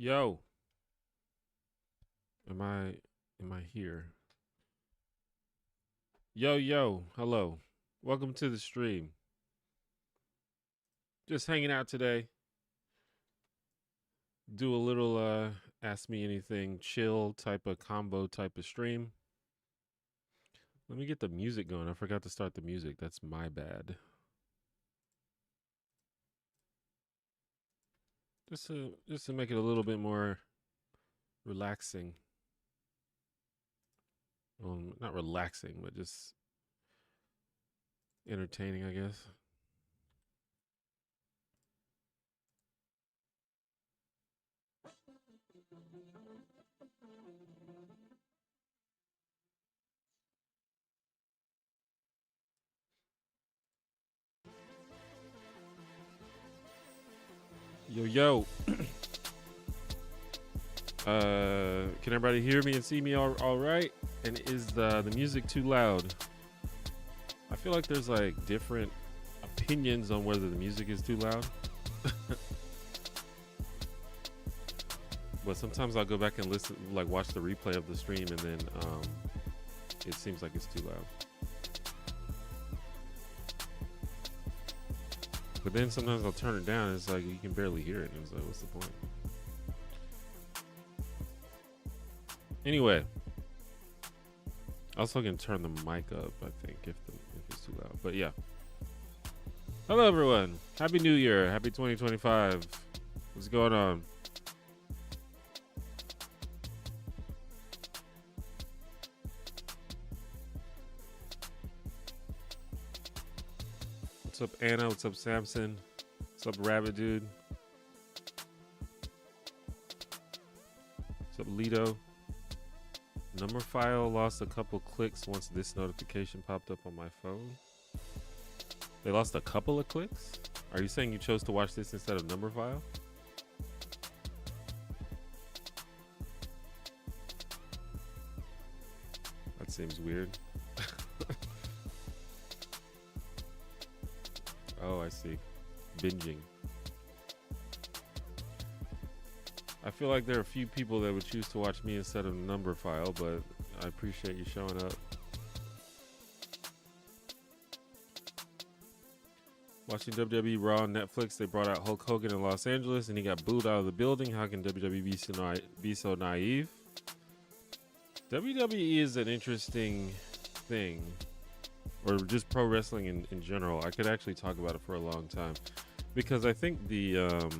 Yo, am I here? Yo, hello. Welcome to the stream. Just hanging out today. Do a little ask me anything chill type of combo type of stream. Let me get the music going. I forgot to start the music. That's my bad. Just to make it a little bit more relaxing. Not relaxing, but just entertaining, I guess. Yo. Can everybody hear me and see me all right? And is the music too loud? I feel like there's like different opinions on whether the music is too loud. But sometimes I'll go back and listen, like watch the replay of the stream, and then it seems like it's too loud. But then sometimes I'll turn it down, and it's like you can barely hear it, and it's like, what's the point? Anyway, I also can turn the mic up, I think, if it's too loud. But yeah. Hello, everyone. Happy New Year. Happy 2025. What's going on? What's up, Anna? What's up, Samson? What's up, Rabbit Dude? What's up, Lito? Number file lost a couple clicks once this notification popped up on my phone. They lost a couple of clicks? Are you saying you chose to watch this instead of number file? That seems weird. Oh, I see. Binging. I feel like there are a few people that would choose to watch me instead of number file, but I appreciate you showing up. Watching WWE Raw on Netflix, they brought out Hulk Hogan in Los Angeles and he got booed out of the building. How can WWE be so naive? WWE is an interesting thing, or just pro wrestling in general. I could actually talk about it for a long time because I think the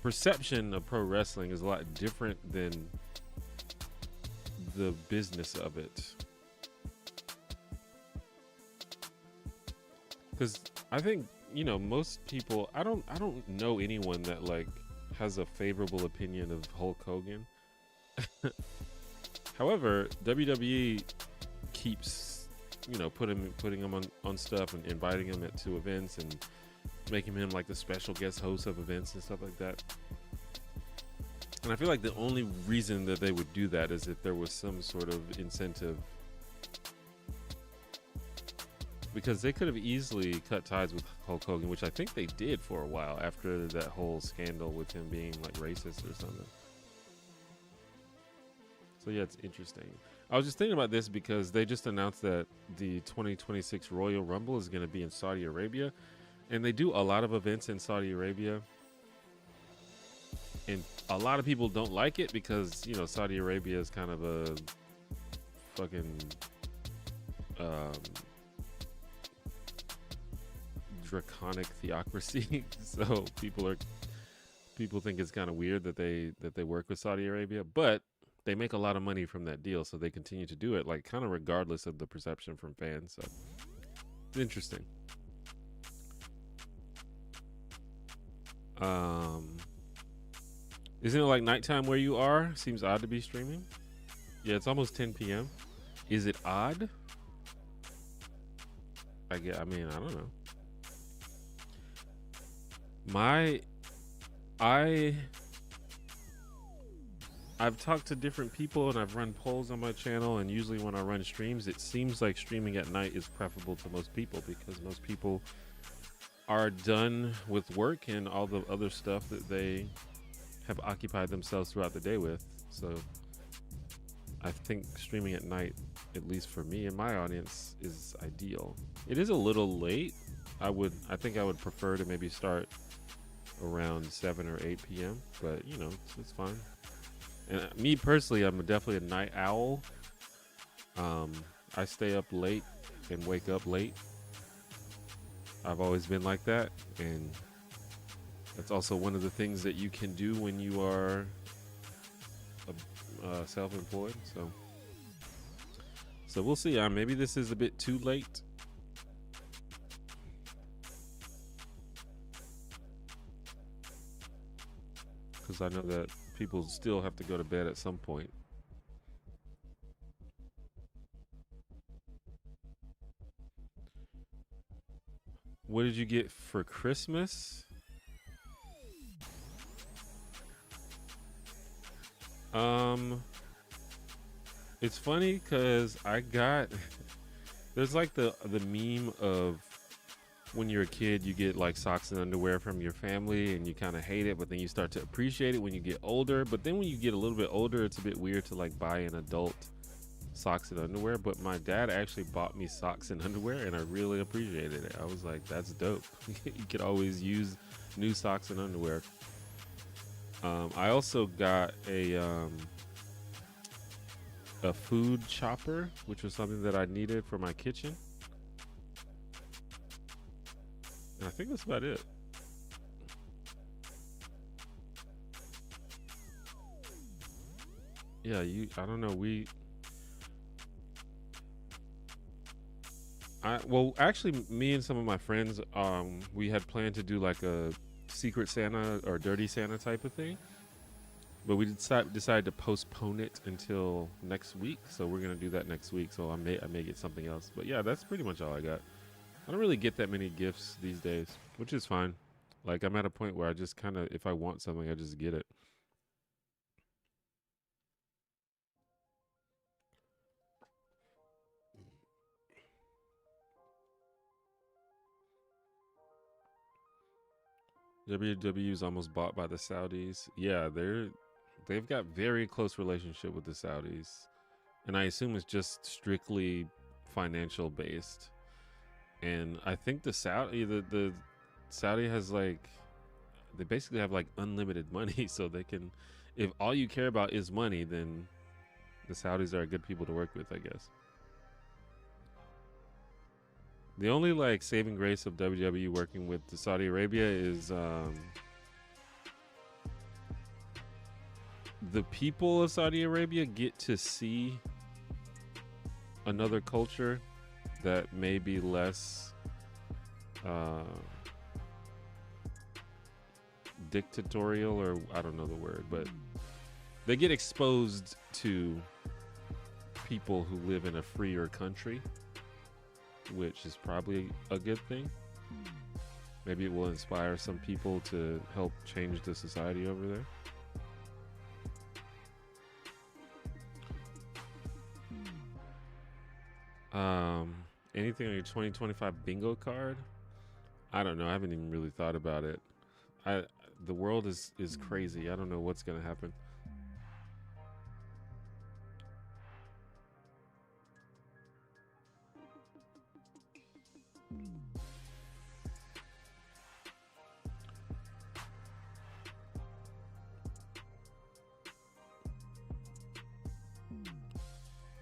perception of pro wrestling is a lot different than the business of it. Because I think, you know, most people, I don't know anyone that like has a favorable opinion of Hulk Hogan. However, WWE keeps, you know, putting him on stuff and inviting him to events and making him like the special guest host of events and stuff like that. And I feel like the only reason that they would do that is if there was some sort of incentive, because they could have easily cut ties with Hulk Hogan, which I think they did for a while after that whole scandal with him being like racist or something. So yeah, it's interesting. I was just thinking about this because they just announced that the 2026 Royal Rumble is going to be in Saudi Arabia, and they do a lot of events in Saudi Arabia. And a lot of people don't like it because, you know, Saudi Arabia is kind of a fucking draconic theocracy. So people think it's kind of weird that they work with Saudi Arabia, but they make a lot of money from that deal, so they continue to do it, like kind of regardless of the perception from fans. So it's interesting. Isn't it like nighttime where you are? Seems odd to be streaming. Yeah, it's almost 10 p.m. Is it odd? I mean, I don't know. I've talked to different people and I've run polls on my channel, and usually when I run streams, it seems like streaming at night is preferable to most people because most people are done with work and all the other stuff that they have occupied themselves throughout the day with. So I think streaming at night, at least for me and my audience, is ideal. It is a little late. I think I would prefer to maybe start around 7 or 8 p.m. But you know, it's fine. And me personally, I'm definitely a night owl. I stay up late and wake up late. I've always been like that, and that's also one of the things that you can do when you are self-employed. So we'll see. Maybe this is a bit too late. Because I know that people still have to go to bed at some point. What did you get for Christmas? It's funny because I got there's like the meme of when you're a kid, you get like socks and underwear from your family and you kind of hate it, but then you start to appreciate it when you get older. But then when you get a little bit older, it's a bit weird to like buy an adult socks and underwear. But my dad actually bought me socks and underwear, and I really appreciated it. I was like, that's dope. You could always use new socks and underwear. I also got a food chopper, which was something that I needed for my kitchen. And I think that's about it. Yeah, I don't know, well, actually, me and some of my friends, we had planned to do like a Secret Santa or Dirty Santa type of thing, but we decided to postpone it until next week. So we're gonna do that next week. So I may get something else. But yeah, that's pretty much all I got. I don't really get that many gifts these days, which is fine. Like, I'm at a point where I just kind of, if I want something, I just get it. WWE is almost bought by the Saudis. Yeah, they've got very close relationship with the Saudis, and I assume it's just strictly financial based. And I think the Saudi has like, they basically have like unlimited money, so they can, if all you care about is money, then the Saudis are good people to work with, I guess. The only like saving grace of WWE working with the Saudi Arabia is the people of Saudi Arabia get to see another culture that may be less dictatorial, or I don't know the word, but they get exposed to people who live in a freer country, which is probably a good thing. Maybe it will inspire some people to help change the society over there. Anything on your 2025 bingo card? I don't know. I haven't even really thought about it. The world is crazy. I don't know what's gonna happen.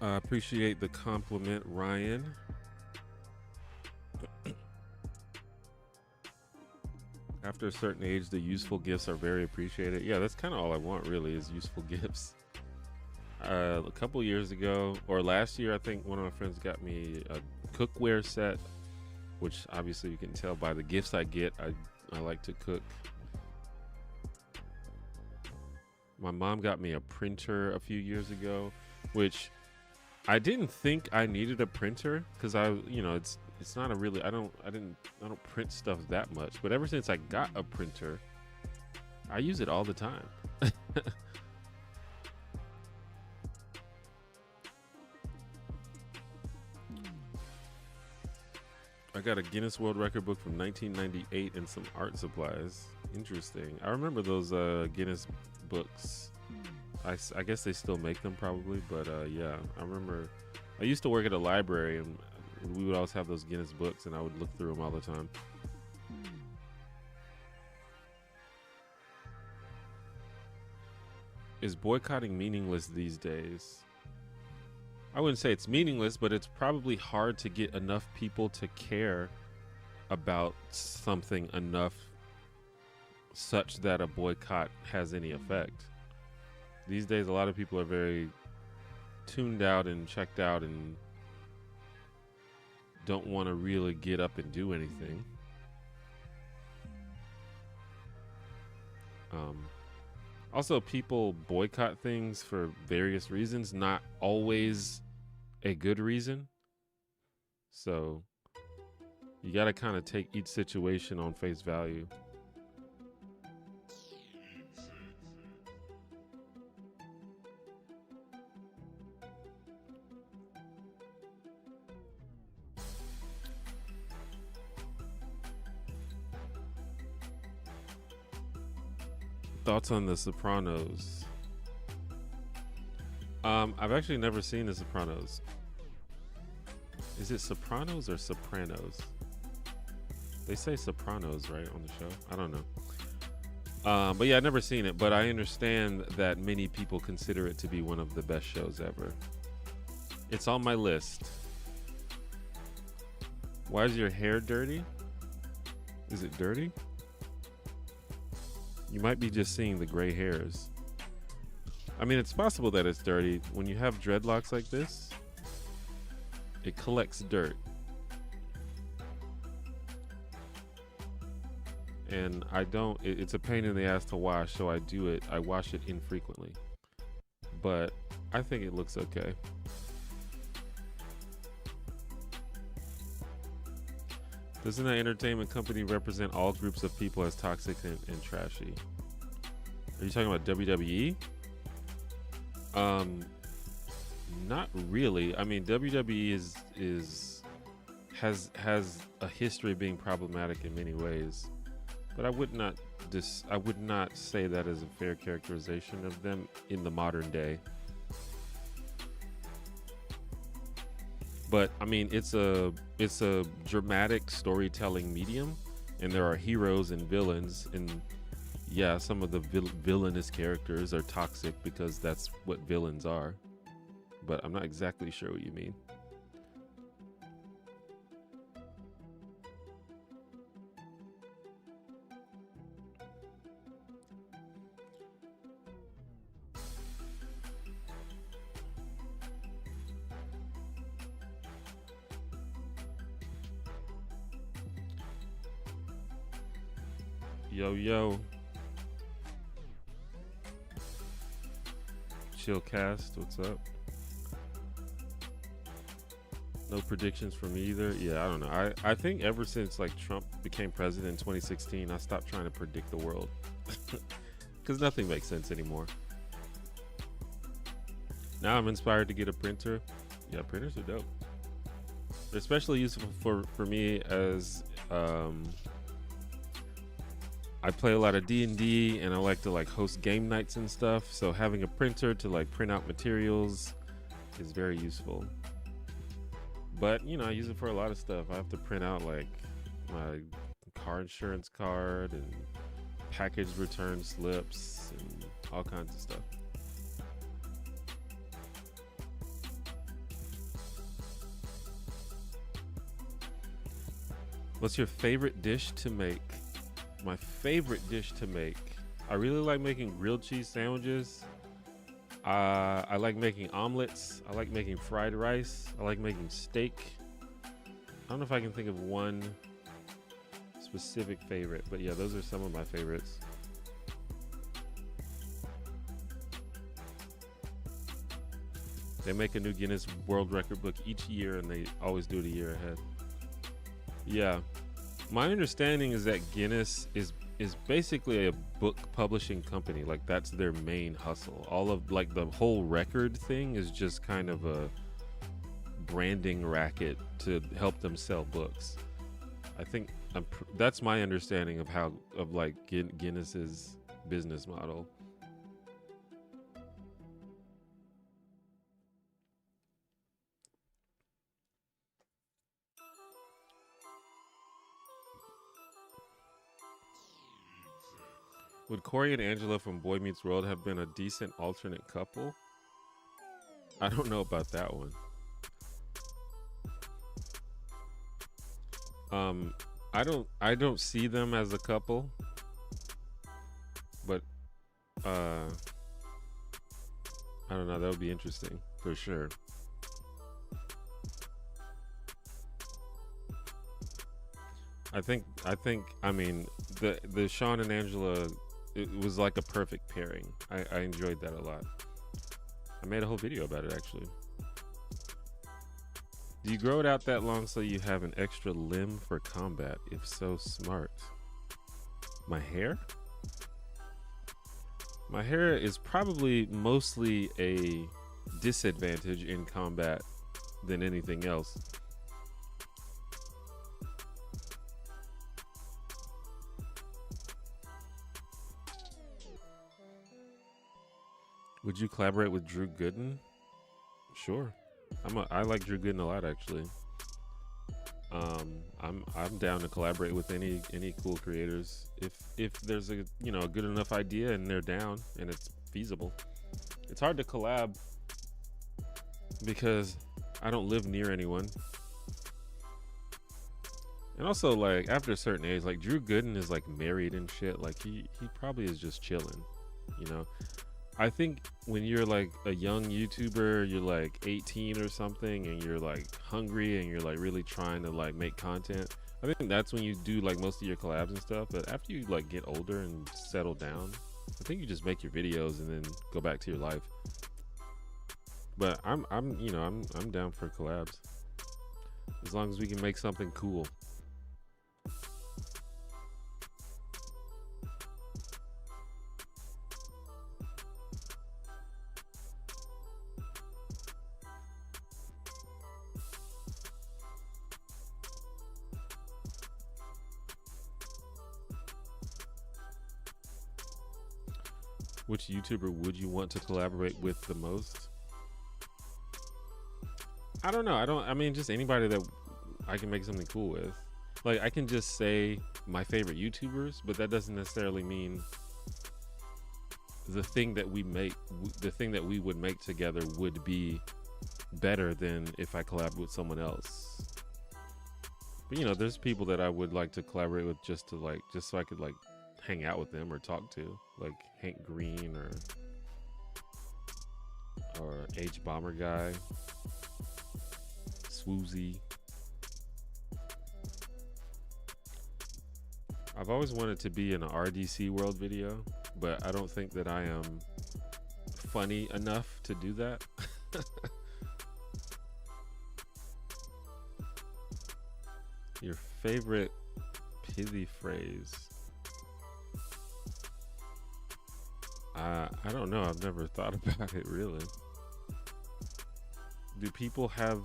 I appreciate the compliment, Ryan. After a certain age, the useful gifts are very appreciated. Yeah, that's kind of all I want, really, is useful gifts. A couple years ago, or last year, I think one of my friends got me a cookware set, which obviously you can tell by the gifts I get. I like to cook. My mom got me a printer a few years ago, which I didn't think I needed a printer, because it's not a really, I don't print stuff that much, but ever since I got a printer, I use it all the time. I got a Guinness World Record book from 1998 and some art supplies. Interesting. I remember those Guinness books. I guess they still make them probably, but yeah, I remember. I used to work at a library, and we would always have those Guinness books, and I would look through them all the time. Is boycotting meaningless these days? I wouldn't say it's meaningless, but it's probably hard to get enough people to care about something enough such that a boycott has any effect. These days, a lot of people are very tuned out and checked out and don't want to really get up and do anything. Also, people boycott things for various reasons, not always a good reason. So you got to kind of take each situation on face value. Thoughts on The Sopranos? I've actually never seen The Sopranos. Is it Sopranos or Sopranos? They say Sopranos, right, on the show? I don't know. But yeah, I've never seen it, but I understand that many people consider it to be one of the best shows ever. It's on my list. Why is your hair dirty? Is it dirty? You might be just seeing the gray hairs. I mean, it's possible that it's dirty. When you have dreadlocks like this, it collects dirt. And it's a pain in the ass to wash, so I wash it infrequently. But I think it looks okay. Doesn't that entertainment company represent all groups of people as toxic and trashy? Are you talking about WWE? Not really. I mean, WWE has a history of being problematic in many ways, but I would not say that as a fair characterization of them in the modern day. But I mean, it's a dramatic storytelling medium, and there are heroes and villains, and yeah, some of the villainous characters are toxic because that's what villains are. But I'm not exactly sure what you mean. Yo. Chillcast, what's up? No predictions from me either. Yeah, I don't know. I think ever since like Trump became president in 2016, I stopped trying to predict the world. Because nothing makes sense anymore. Now I'm inspired to get a printer. Yeah, printers are dope. They're especially useful for me as I play a lot of D&D, and I like to like host game nights and stuff. So having a printer to like print out materials is very useful. But you know, I use it for a lot of stuff. I have to print out like my car insurance card and package return slips and all kinds of stuff. What's your favorite dish to make? My favorite dish to make, I really like making grilled cheese sandwiches. I like making omelets. I like making fried rice. I like making steak. I don't know if I can think of one specific favorite, but yeah, those are some of my favorites. They make a new Guinness World Record book each year, and they always do it a year ahead. Yeah. My understanding is that Guinness is basically a book publishing company. Like that's their main hustle. All of like the whole record thing is just kind of a branding racket to help them sell books. I That's my understanding of how of like Guinness's business model. Would Corey and Angela from Boy Meets World have been a decent alternate couple? I don't know about that one. I don't see them as a couple, but I don't know. That would be interesting for sure. I mean the Sean and Angela, it was like a perfect pairing. I enjoyed that a lot. I made a whole video about it actually. Do you grow it out that long so you have an extra limb for combat? If so, smart. My hair? My hair is probably mostly a disadvantage in combat than anything else. Would you collaborate with Drew Gooden? Sure. I like Drew Gooden a lot actually. I'm down to collaborate with any cool creators if there's a a good enough idea and they're down and it's feasible. It's hard to collab because I don't live near anyone. And also like after a certain age, like Drew Gooden is like married and shit. Like he probably is just chilling, you know. I think when you're like a young YouTuber, you're like 18 or something and you're like hungry and you're like really trying to like make content. I think that's when you do like most of your collabs and stuff. But after you like get older and settle down, I think you just make your videos and then go back to your life. But I'm down for collabs as long as we can make something cool. Which YouTuber would you want to collaborate with the most? I don't know. I mean, just anybody that I can make something cool with. Like, I can just say my favorite YouTubers, but that doesn't necessarily mean the thing that we would make together would be better than if I collab with someone else. But there's people that I would like to collaborate with just so I could like hang out with them or talk to, like Hank Green or H Bomber guy, Swoozy. I've always wanted to be in an RDC World video, but I don't think that I am funny enough to do that. Your favorite pithy phrase? I don't know. I've never thought about it really. Do people have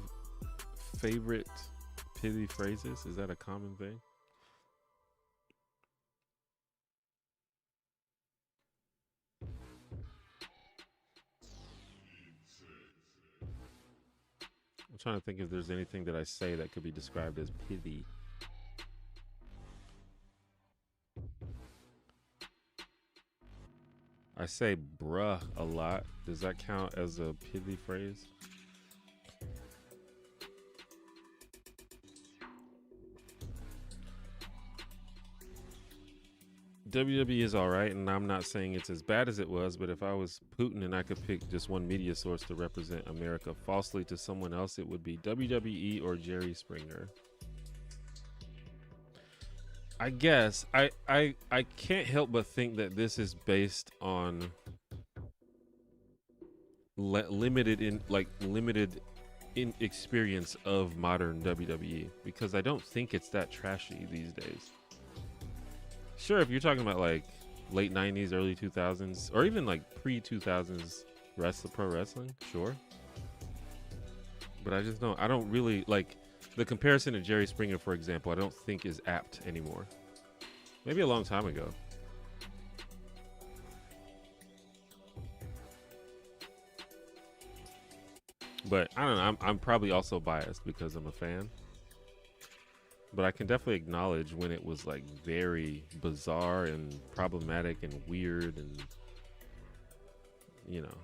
favorite pithy phrases? Is that a common thing? I'm trying to think if there's anything that I say that could be described as pithy. I say bruh a lot. Does that count as a pithy phrase? WWE is alright, and I'm not saying it's as bad as it was, but if I was Putin and I could pick just one media source to represent America falsely to someone else, it would be WWE or Jerry Springer. I guess I can't help but think that this is based on limited in experience of modern WWE, because I don't think it's that trashy these days. Sure, if you're talking about like late 90s, early 2000s, or even like pre-2000s pro wrestling, sure. But I don't really like the comparison to Jerry Springer, for example, I don't think is apt anymore. Maybe a long time ago. But I don't know. I'm probably also biased because I'm a fan. But I can definitely acknowledge when it was like very bizarre and problematic and weird and, you know.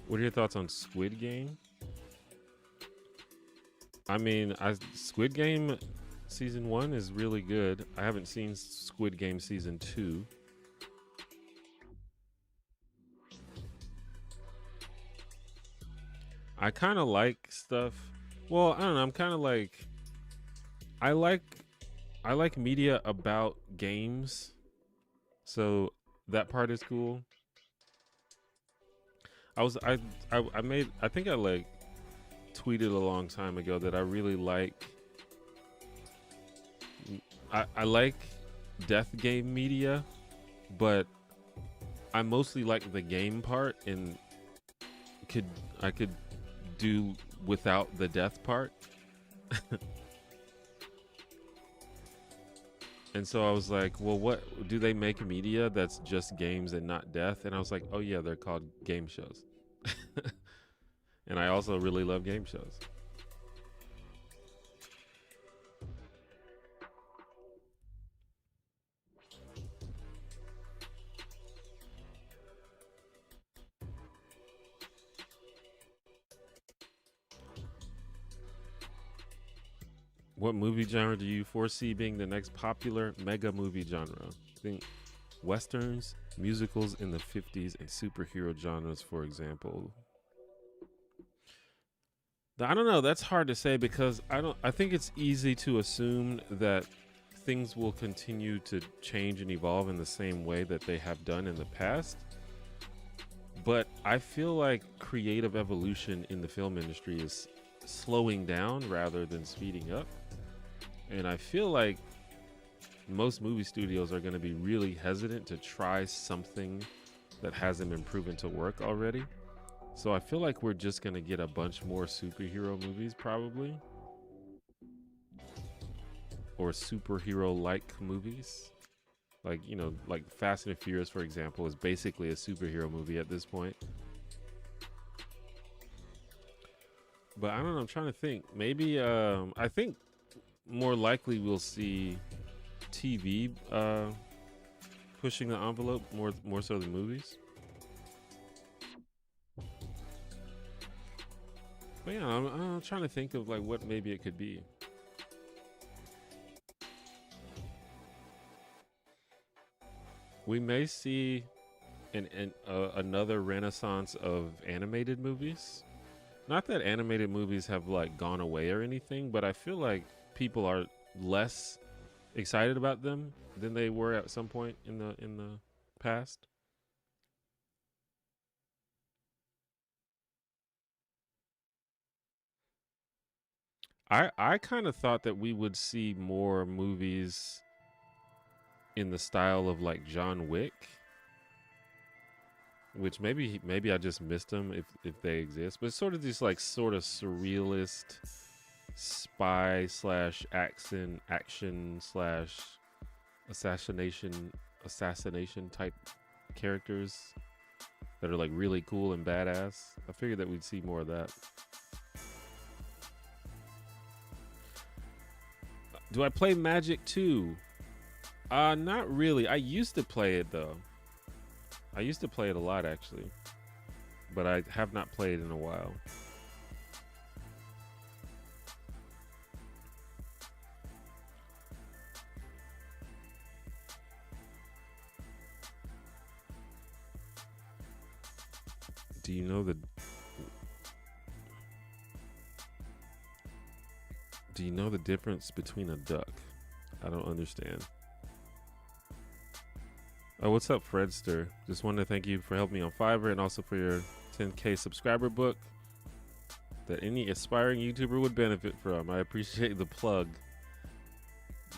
What are your thoughts on Squid Game? I mean, Squid Game season 1 is really good. I haven't seen Squid Game season 2. I kind of like stuff. Well, I don't know. I'm kind of like I like media about games. So that part is cool. I think I like tweeted a long time ago that I really like I like death game media, but I mostly like the game part and I could do without the death part. And so I was like, well, what do they make media that's just games and not death? And I was like, oh yeah, they're called game shows. And I also really love game shows. What movie genre do you foresee being the next popular mega movie genre? Think westerns, musicals in the 50s, and superhero genres, for example. I don't know. That's hard to say because I think it's easy to assume that things will continue to change and evolve in the same way that they have done in the past. But I feel like creative evolution in the film industry is slowing down rather than speeding up. And I feel like most movie studios are going to be really hesitant to try something that hasn't been proven to work already. So I feel like we're just going to get a bunch more superhero movies probably. Or superhero-like movies. Like, you know, like Fast and Furious, for example, is basically a superhero movie at this point. But I don't know, I'm trying to think. Maybe, I think more likely we'll see TV pushing the envelope more so than movies. But yeah, I'm trying to think of like what maybe it could be. We may see another renaissance of animated movies. Not that animated movies have like gone away or anything, but I feel like people are less excited about them than they were at some point in the past. I kind of thought that we would see more movies in the style of like John Wick, which maybe I just missed them if they exist, but it's sort of these like sort of surrealist spy slash action slash assassination type characters that are like really cool and badass. I figured that we'd see more of that. Do I play Magic 2? Not really. I used to play it though. I used to play it a lot actually, but I have not played in a while. Do you know the difference between a duck? I don't understand. Oh, what's up, Fredster? Just wanted to thank you for helping me on Fiverr and also for your 10K subscriber book that any aspiring YouTuber would benefit from. I appreciate the plug.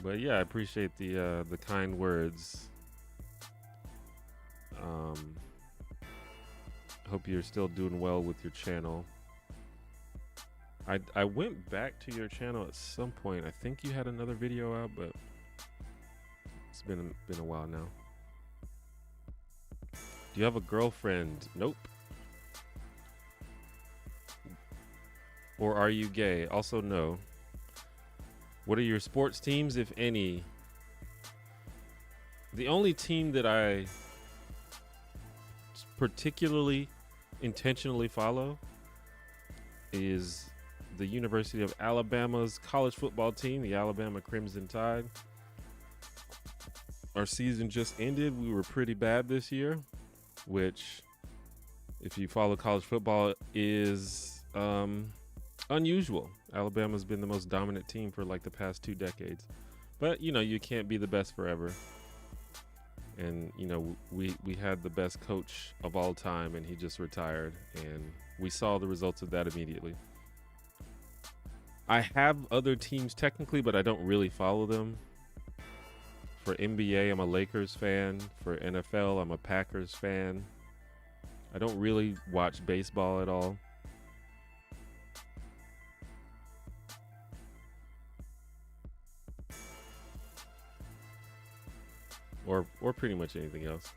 But yeah, I appreciate the kind words. Hope you're still doing well with your channel. I went back to your channel at some point. I think you had another video out, but it's been a while now. Do you have a girlfriend? Nope. Or are you gay? Also no. What are your sports teams, if any? The only team that I particularly intentionally follow is the University of Alabama's college football team, the Alabama Crimson Tide. Our season just ended. We were pretty bad this year, which, if you follow college football, is unusual. Alabama's been the most dominant team for like the past 2 decades. But, you know, you can't be the best forever. And, you know, we had the best coach of all time, and he just retired. And we saw the results of that immediately. I have other teams technically, but I don't really follow them. For NBA, I'm a Lakers fan. For NFL, I'm a Packers fan. I don't really watch baseball at all. Or pretty much anything else.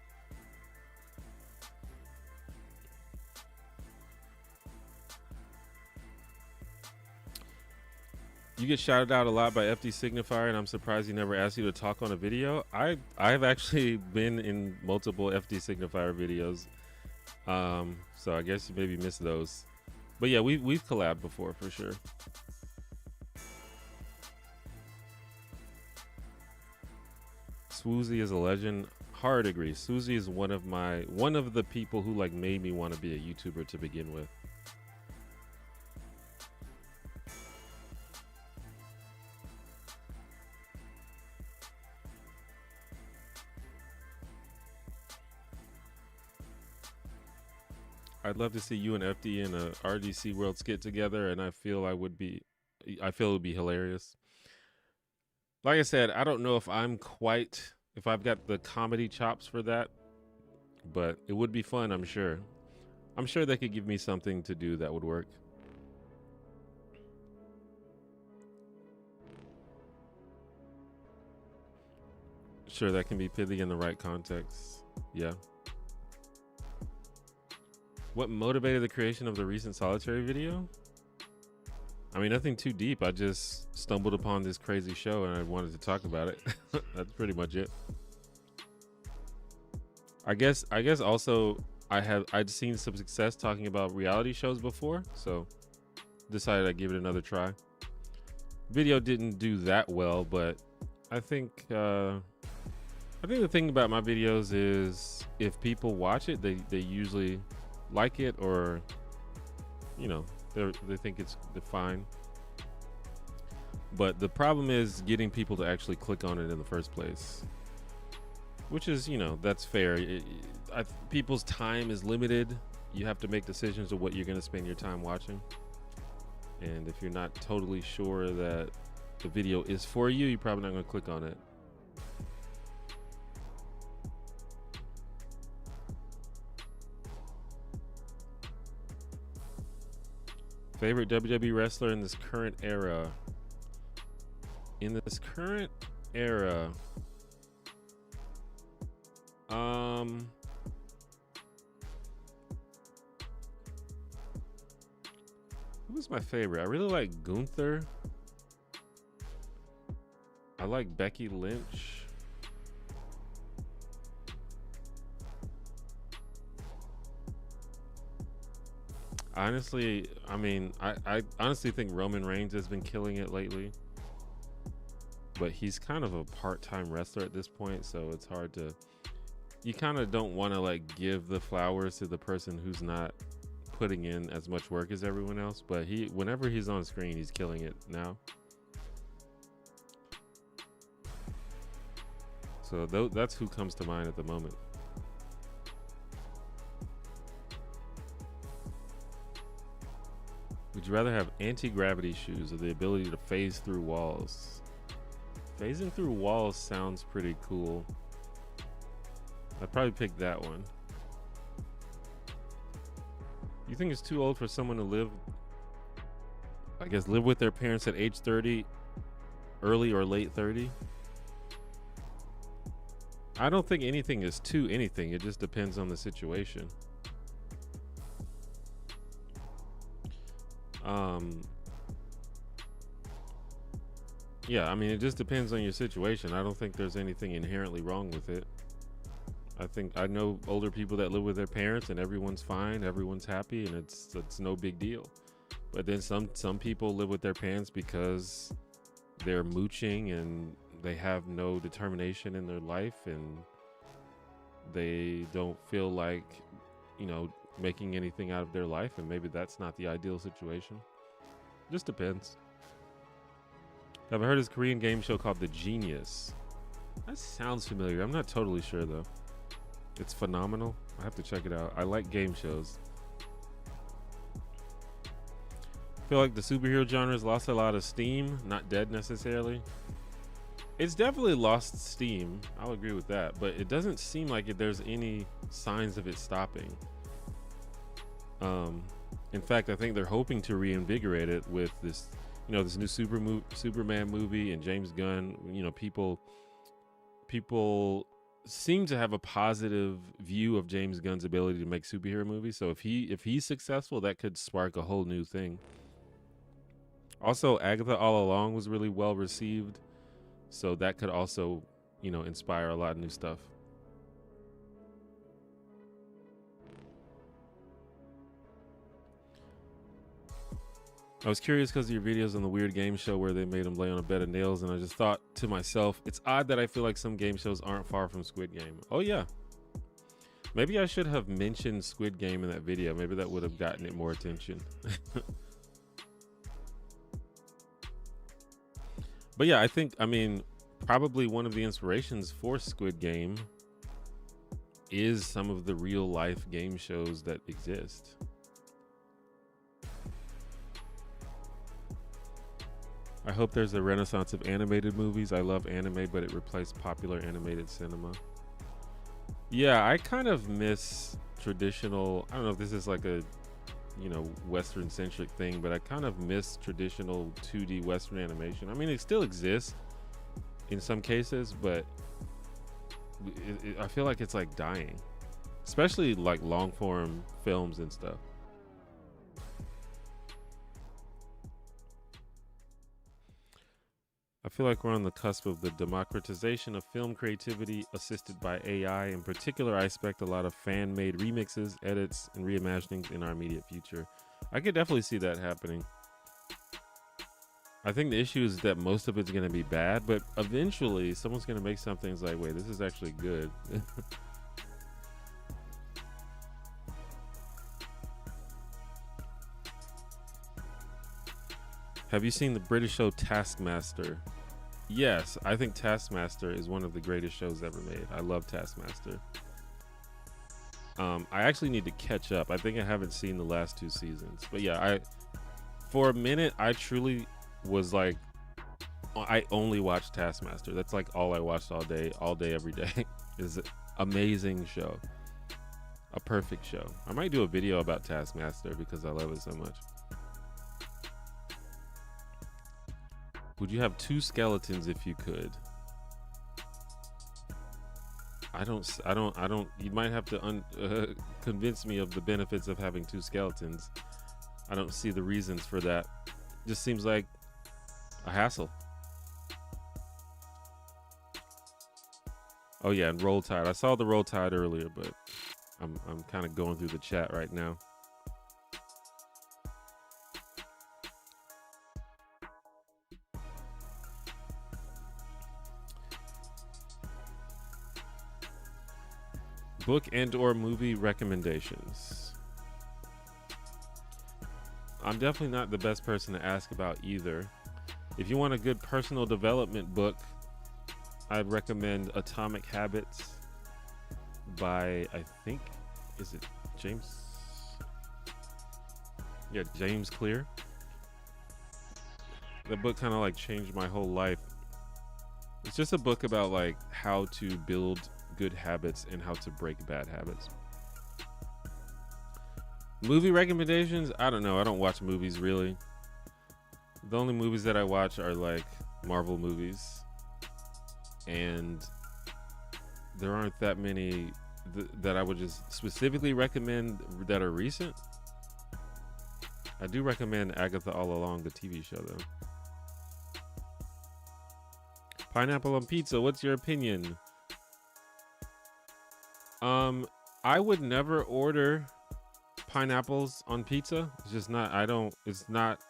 You get shouted out a lot by FD Signifier, and I'm surprised he never asked you to talk on a video. I've actually been in multiple FD Signifier videos, so I guess you maybe missed those. But yeah, we've collabed before for sure. Swoozy is a legend. Hard agree. Swoozy is one of the people who like made me want to be a YouTuber to begin with. I'd love to see you and FD in a RDC World skit together, and I feel it would be hilarious. Like I said, I don't know if I've got the comedy chops for that, but it would be fun, I'm sure. I'm sure they could give me something to do that would work. Sure, that can be pithy in the right context. Yeah. What motivated the creation of the recent solitary video? I mean, nothing too deep. I just stumbled upon this crazy show and I wanted to talk about it. That's pretty much it. I guess also I'd seen some success talking about reality shows before, so decided I'd give it another try. Video didn't do that well, but I think the thing about my videos is if people watch it, they usually like it, or you know, they think they're fine. But the problem is getting people to actually click on it in the first place, which is, you know, that's fair. People's time is limited. You have to make decisions of what you're going to spend your time watching, and if you're not totally sure that the video is for you, you're probably not going to click on it. Favorite WWE wrestler in this current era? Who's my favorite? I really like Gunther. I like Becky Lynch. Honestly, I mean, I honestly think Roman Reigns has been killing it lately, but he's kind of a part-time wrestler at this point, so it's hard to, you kind of don't want to like give the flowers to the person who's not putting in as much work as everyone else, but whenever he's on screen, he's killing it now. So that's who comes to mind at the moment. Would you rather have anti-gravity shoes or the ability to phase through walls? Phasing through walls sounds pretty cool. I'd probably pick that one. You think it's too old for someone to live, I guess, live with their parents at age 30, early or late 30? I don't think anything is too anything. It just depends on the situation. Yeah, I mean, it just depends on your situation. I don't think there's anything inherently wrong with it. I know older people that live with their parents and everyone's fine, everyone's happy, and it's no big deal. But then some people live with their parents because they're mooching and they have no determination in their life and they don't feel like, making anything out of their life, and maybe that's not the ideal situation. Just depends. Have I heard of this Korean game show called The Genius? That sounds familiar. I'm not totally sure though. It's phenomenal. I have to check it out. I like game shows. I feel like the superhero genre's lost a lot of steam. Not dead necessarily. It's definitely lost steam. I'll agree with that. But it doesn't seem like there's any signs of it stopping. In fact, I think they're hoping to reinvigorate it with this, this new Superman movie and James Gunn. People seem to have a positive view of James Gunn's ability to make superhero movies. So if he's successful, that could spark a whole new thing. Also, Agatha All Along was really well received, so that could also, inspire a lot of new stuff. I was curious because of your videos on the weird game show where they made him lay on a bed of nails, and I just thought to myself, it's odd that I feel like some game shows aren't far from Squid Game. Oh yeah. Maybe I should have mentioned Squid Game in that video. Maybe that would have gotten it more attention. But yeah, probably one of the inspirations for Squid Game is some of the real life game shows that exist. I hope there's a renaissance of animated movies. I love anime, but it replaced popular animated cinema. Yeah, I kind of miss traditional, I don't know if this is like a, Western centric thing, but I kind of miss traditional 2D Western animation. I mean, it still exists in some cases, but I feel like it's like dying, especially like long form films and stuff. I feel like we're on the cusp of the democratization of film creativity assisted by AI. In particular, I expect a lot of fan-made remixes, edits, and reimaginings in our immediate future. I could definitely see that happening. I think the issue is that most of it's going to be bad, but eventually someone's going to make something that's like, wait, this is actually good. Have you seen the British show Taskmaster? Yes, I think Taskmaster is one of the greatest shows ever made. I love Taskmaster. I actually need to catch up. I think I haven't seen the last 2 seasons. But yeah, for a minute, I truly was like, I only watched Taskmaster. That's like all I watched all day, every day. Is an amazing show. A perfect show. I might do a video about Taskmaster because I love it so much. Would you have 2 skeletons if you could? I don't, you might have to convince me of the benefits of having 2 skeletons. I don't see the reasons for that. Just seems like a hassle. Oh yeah, and Roll Tide. I saw the Roll Tide earlier, but I'm kind of going through the chat right now. Book and or movie recommendations. I'm definitely not the best person to ask about either. If you want a good personal development book, I'd recommend Atomic Habits by, I think, is it James? Yeah, James Clear. The book kind of like changed my whole life. It's just a book about like how to build good habits and how to break bad habits. Movie recommendations? I don't know. I don't watch movies really. The only movies that I watch are like Marvel movies, and there aren't that many that I would just specifically recommend that are recent. I do recommend Agatha All Along, the TV show, though. Pineapple on pizza. What's your opinion? I would never order pineapples on pizza. It's just not. I don't. It's not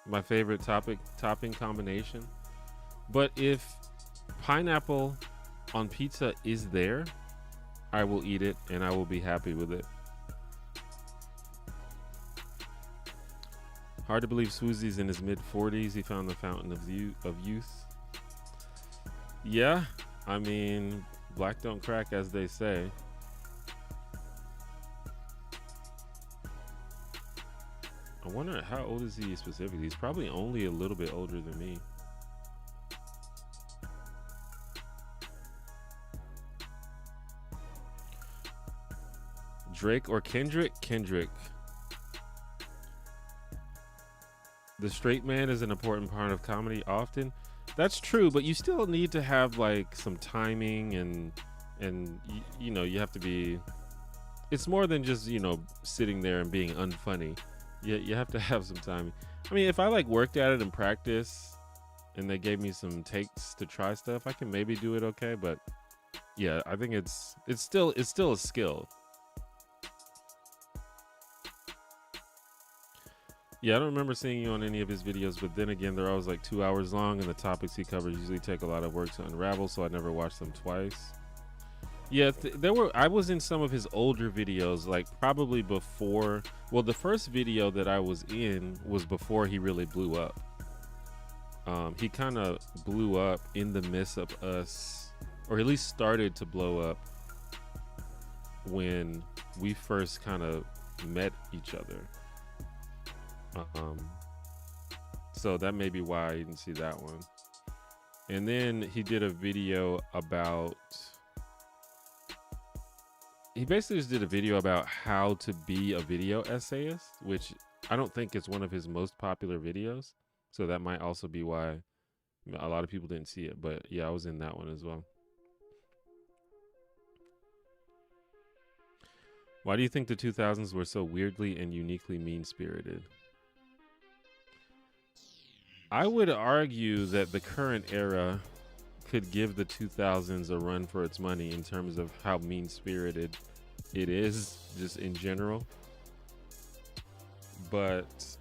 my favorite topping combination. But if pineapple on pizza is there, I will eat it and I will be happy with it. Hard to believe Swoozy's in his mid-40s. He found the fountain of youth. Yeah, I mean, black don't crack, as they say. I wonder how old is he specifically? He's probably only a little bit older than me. Drake or Kendrick? Kendrick. The straight man is an important part of comedy often. That's true, but you still need to have like some timing and you know, you have to be, it's more than just, you know, sitting there and being unfunny. You have to have some timing. I mean, if I like worked at it and practice and they gave me some takes to try stuff, I can maybe do it okay, but yeah, I think it's still a skill. Yeah, I don't remember seeing you on any of his videos, but then again, they're always like 2 hours long, and the topics he covers usually take a lot of work to unravel, so I never watched them twice. Yeah, I was in some of his older videos, like probably before, well, the first video that I was in was before he really blew up. He kind of blew up in the midst of us, or at least started to blow up when we first kind of met each other. So that may be why I didn't see that one. And then he did a video about, he basically just did a video about how to be a video essayist, which I don't think is one of his most popular videos. So that might also be why a lot of people didn't see it. But yeah, I was in that one as well. Why do you think the 2000s were so weirdly and uniquely mean-spirited? I would argue that the current era could give the 2000s a run for its money in terms of how mean-spirited it is, just in general. But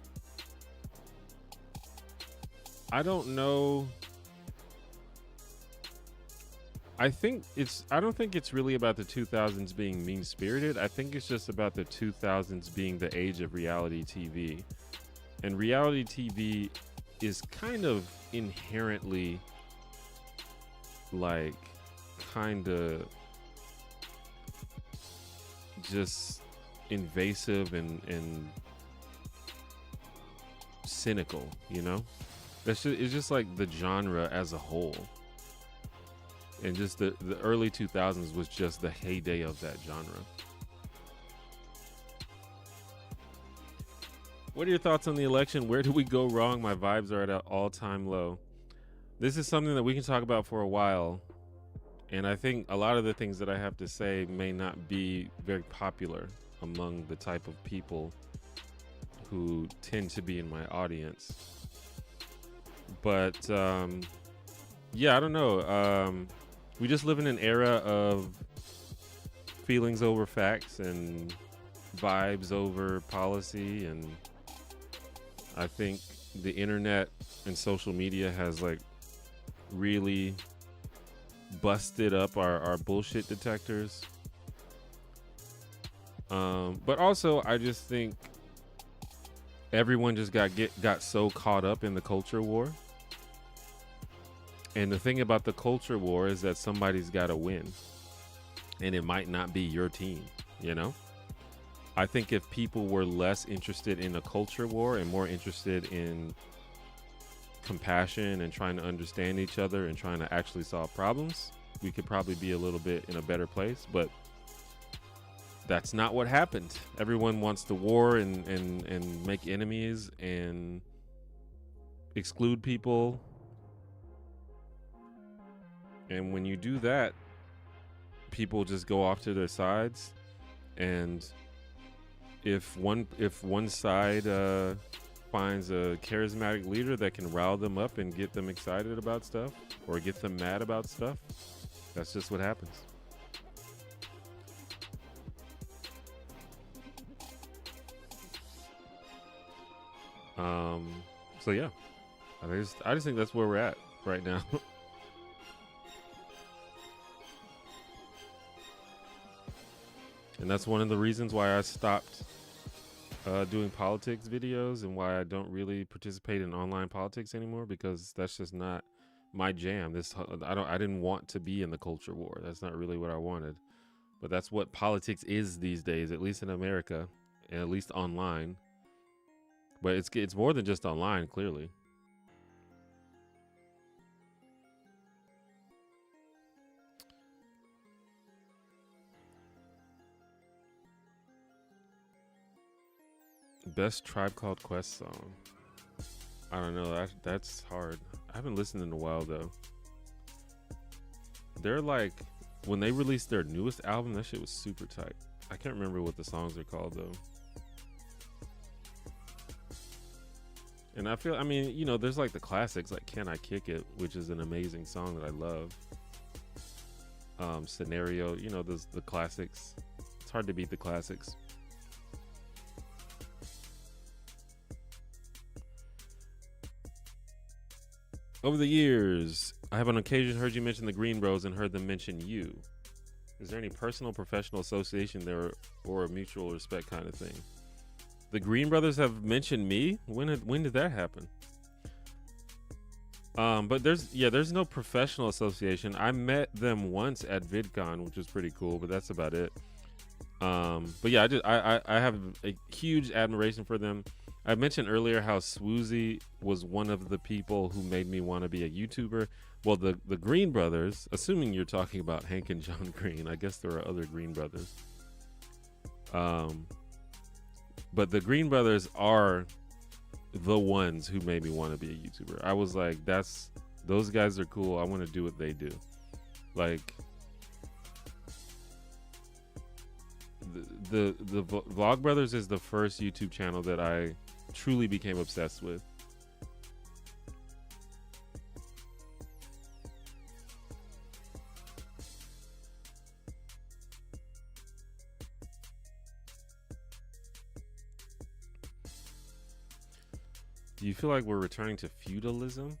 I don't know. I don't think it's really about the 2000s being mean-spirited. I think it's just about the 2000s being the age of reality TV. And reality TV is kind of inherently like kind of just invasive and cynical, you know? It's just like the genre as a whole. And just the early 2000s was just the heyday of that genre. What are your thoughts on the election? Where do we go wrong? My vibes are at an all-time low. This is something that we can talk about for a while. And I think a lot of the things that I have to say may not be very popular among the type of people who tend to be in my audience. But yeah, I don't know. We just live in an era of feelings over facts and vibes over policy, and I think the internet and social media has like really busted up our bullshit detectors. But also I just think everyone just got so caught up in the culture war. And the thing about the culture war is that somebody's got to win, and it might not be your team, you know? I think if people were less interested in a culture war and more interested in compassion and trying to understand each other and trying to actually solve problems, we could probably be a little bit in a better place. But that's not what happened. Everyone wants to war and make enemies and exclude people. And when you do that, people just go off to their sides. And if one side finds a charismatic leader that can rile them up and get them excited about stuff or get them mad about stuff, that's just what happens. So yeah, I just think that's where we're at right now. And that's one of the reasons why I stopped doing politics videos and why I don't really participate in online politics anymore, because that's just not my jam. I didn't want to be in the culture war. That's not really what I wanted. But that's what politics is these days, at least in America, and at least online. But it's more than just online, clearly. Best Tribe Called Quest song. I don't know. That's hard. I haven't listened in a while though. They're like, when they released their newest album, that shit was super tight. I can't remember what the songs are called though. And I feel, I mean, you know, there's like the classics, like Can I Kick It, which is an amazing song that I love. Scenario, you know, the classics. It's hard to beat the classics. Over the years, I have on occasion heard you mention the Green Bros and heard them mention you. Is there any personal, professional association there or a mutual respect kind of thing? The Green Brothers have mentioned me? When did that happen? But there's no professional association. I met them once at VidCon, which was pretty cool, but that's about it. But yeah, I have a huge admiration for them. I mentioned earlier how Swoozy was one of the people who made me want to be a YouTuber. Well, the Green Brothers, assuming you're talking about Hank and John Green, I guess there are other Green Brothers. But the Green Brothers are the ones who made me want to be a YouTuber. I was like, those guys are cool. I want to do what they do. Like, the Vlog Brothers is the first YouTube channel that I truly became obsessed with. Do you feel like we're returning to feudalism?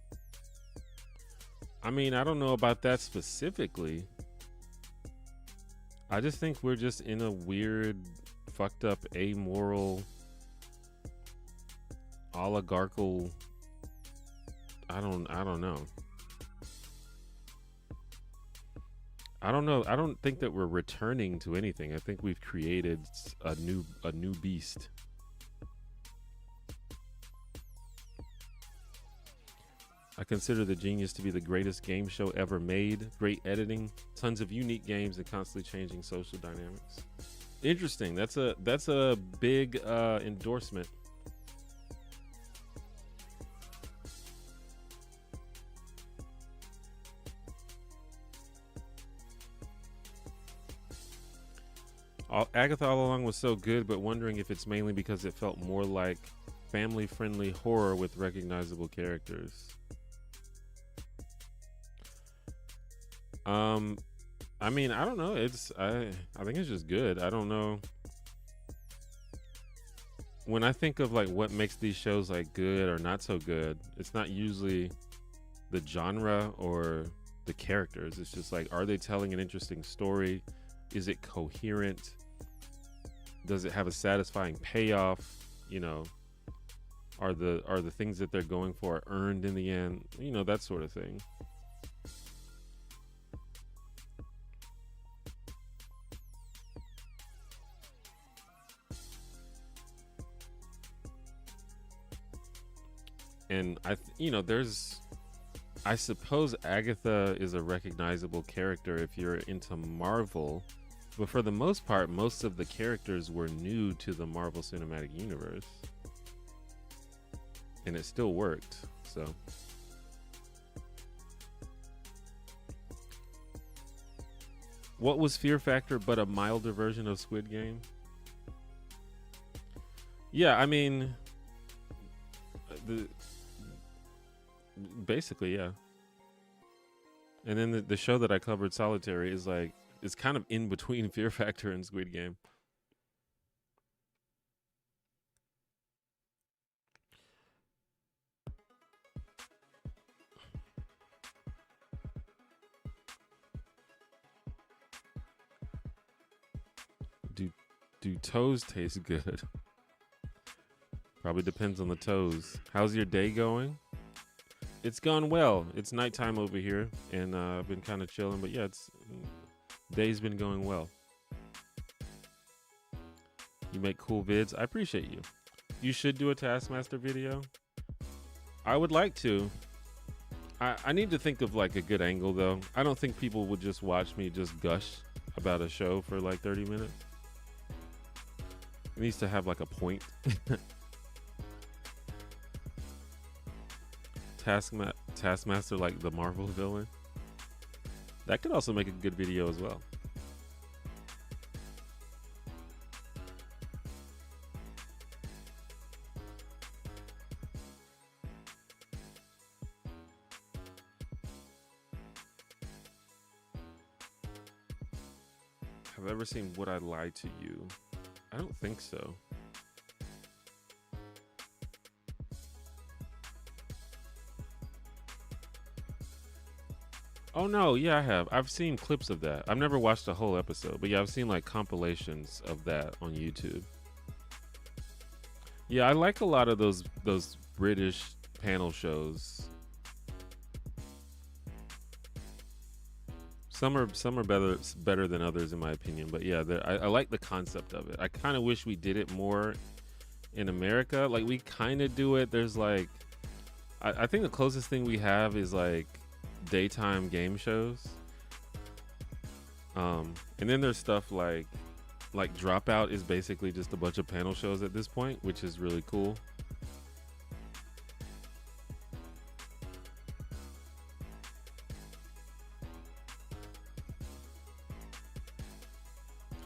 I mean, I don't know about that specifically. I just think we're just in a weird, fucked up, amoral, oligarchical. I don't know. I don't know. I don't think that we're returning to anything. I think we've created a new beast. I consider The Genius to be the greatest game show ever made. Great editing, tons of unique games, and constantly changing social dynamics. Interesting. That's a big endorsement. Agatha All Along was so good, but wondering if it's mainly because it felt more like family-friendly horror with recognizable characters. I mean, I don't know. I think it's just good. I don't know. When I think of like what makes these shows like good or not so good, it's not usually the genre or the characters. It's just like, are they telling an interesting story? Is it coherent? Does it have a satisfying payoff? You know, are the things that they're going for earned in the end? You know, that sort of thing. And I suppose Agatha is a recognizable character if you're into Marvel, But for the most part, most of the characters were new to the Marvel Cinematic Universe. And it still worked, so. What was Fear Factor but a milder version of Squid Game? Yeah, I mean, basically, yeah. And then the show that I covered, Solitary, is like, it's kind of in between Fear Factor and Squid Game. Do toes taste good? Probably depends on the toes. How's your day going? It's gone well. It's nighttime over here, and I've been kind of chilling. But yeah, day's been going well. You make cool vids. I appreciate you. You should do a Taskmaster video. I would like to. I need to think of like a good angle though. I don't think people would just watch me just gush about a show for like 30 minutes. It needs to have like a point. Taskmaster like the Marvel villain. That could also make a good video as well. Have I ever seen Would I Lie to You? I don't think so. Oh no, yeah, I have. I've seen clips of that. I've never watched a whole episode, but yeah, I've seen like compilations of that on YouTube. Yeah, I like a lot of those British panel shows. Some are better than others in my opinion, but yeah, I like the concept of it. I kind of wish we did it more in America. Like we kind of do it. There's like, I think the closest thing we have is like daytime game shows. And then there's stuff like Dropout is basically just a bunch of panel shows at this point, which is really cool.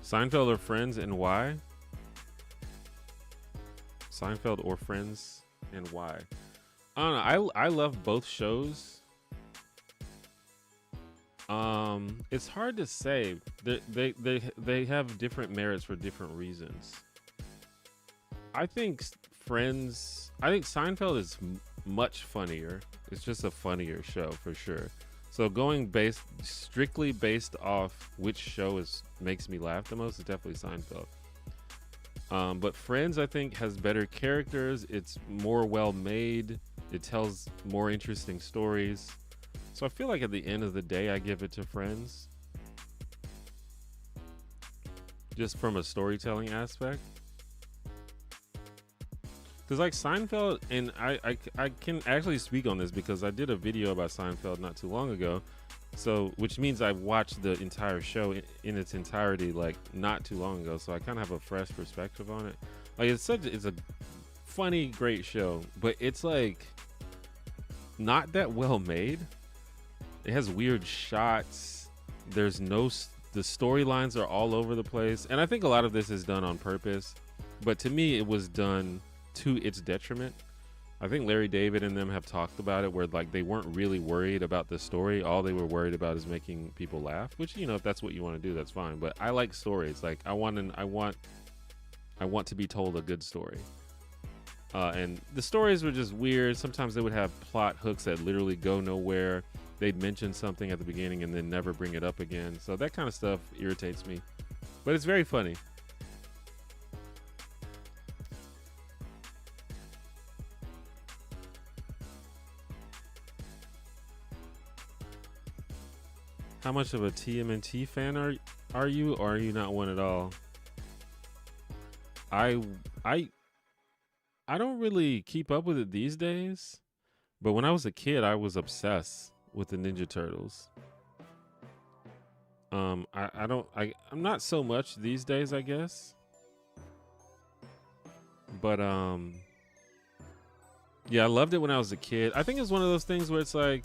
Seinfeld or Friends, and why? Seinfeld or Friends, and why? I don't know. I love both shows. It's hard to say. They have different merits for different reasons. I think Seinfeld is much funnier. It's just a funnier show for sure. So going strictly based off which show makes me laugh the most is definitely Seinfeld. But Friends, I think, has better characters. It's more well made. It tells more interesting stories. So I feel like at the end of the day, I give it to Friends. Just from a storytelling aspect. Because like Seinfeld, and I can actually speak on this because I did a video about Seinfeld not too long ago. So, which means I watched the entire show in its entirety like not too long ago. So I kind of have a fresh perspective on it. Like it's a funny, great show, but it's like not that well made. It has weird shots. The storylines are all over the place. And I think a lot of this is done on purpose, but to me it was done to its detriment. I think Larry David and them have talked about it where like they weren't really worried about the story. All they were worried about is making people laugh, which, you know, if that's what you want to do, that's fine. But I like stories. Like I want to be told a good story. And the stories were just weird. Sometimes they would have plot hooks that literally go nowhere. They'd mention something at the beginning and then never bring it up again. So that kind of stuff irritates me. But it's very funny. How much of a TMNT fan are you, or are you not one at all? I don't really keep up with it these days, but when I was a kid, I was obsessed with the Ninja Turtles. I don't I'm not so much these days, I guess. But yeah, I loved it when I was a kid. I think it's one of those things where it's like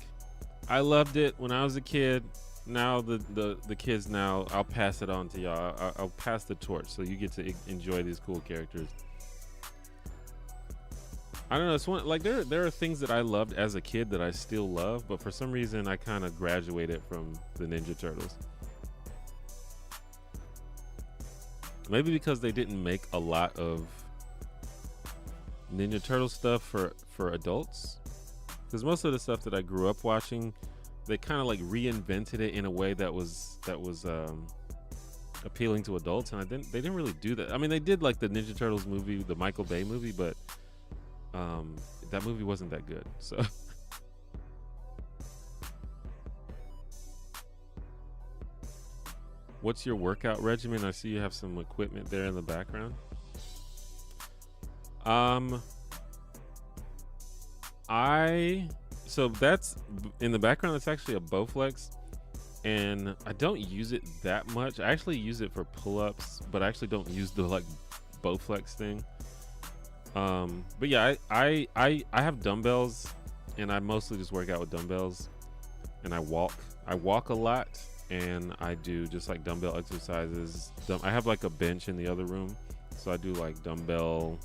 I loved it when I was a kid. Now the kids now, I'll pass it on to y'all. I'll pass the torch so you get to enjoy these cool characters. I don't know. It's one like there are things that I loved as a kid that I still love, but for some reason I kind of graduated from the Ninja Turtles. Maybe because they didn't make a lot of Ninja Turtle stuff for adults. Because most of the stuff that I grew up watching, they kind of like reinvented it in a way that was appealing to adults, and they didn't really do that. I mean, they did like the Ninja Turtles movie, the Michael Bay movie, but that movie wasn't that good. So what's your workout regimen? I see you have some equipment there in the background. So that's in the background. That's actually a Bowflex, and I don't use it that much. I actually use it for pull-ups, but I actually don't use the like Bowflex thing. But yeah, I have dumbbells, and I mostly just work out with dumbbells, and I walk a lot, and I do just like dumbbell exercises. I have like a bench in the other room, so I do like dumbbell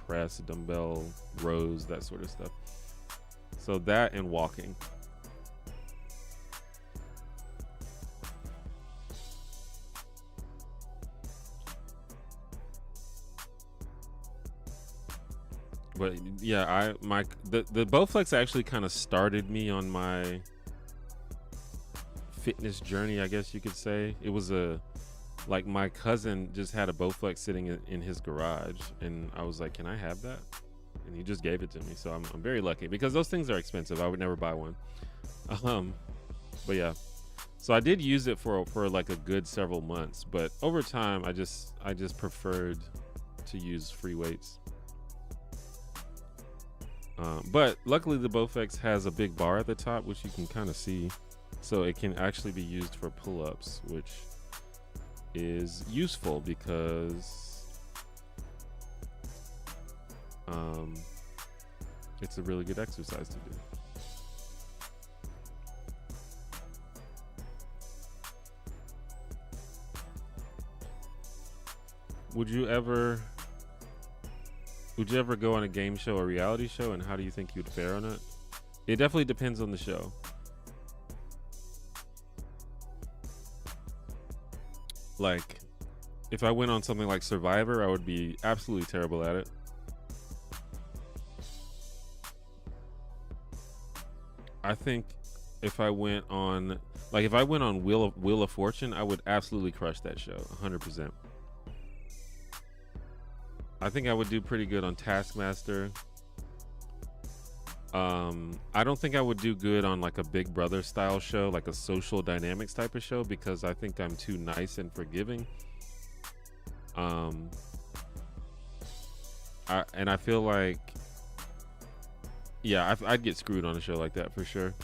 press, dumbbell rows, that sort of stuff. So that and walking. But yeah, the Bowflex actually kind of started me on my fitness journey, I guess you could say. It was like my cousin just had a Bowflex sitting in his garage, and I was like, "Can I have that?" And he just gave it to me. So I'm very lucky because those things are expensive. I would never buy one. But yeah, so I did use it for like a good several months, but over time I just preferred to use free weights. But luckily the Bowflex has a big bar at the top, which you can kind of see, so it can actually be used for pull-ups, which is useful because it's a really good exercise to do. Would you ever go on a game show or reality show, and how do you think you'd fare on it? It definitely depends on the show. Like, if I went on something like Survivor, I would be absolutely terrible at it. I think if I went on Wheel of Fortune, I would absolutely crush that show, 100%. I think I would do pretty good on Taskmaster. I don't think I would do good on like a Big Brother style show, like a social dynamics type of show, because I think I'm too nice and forgiving. I feel like, yeah, I'd get screwed on a show like that for sure.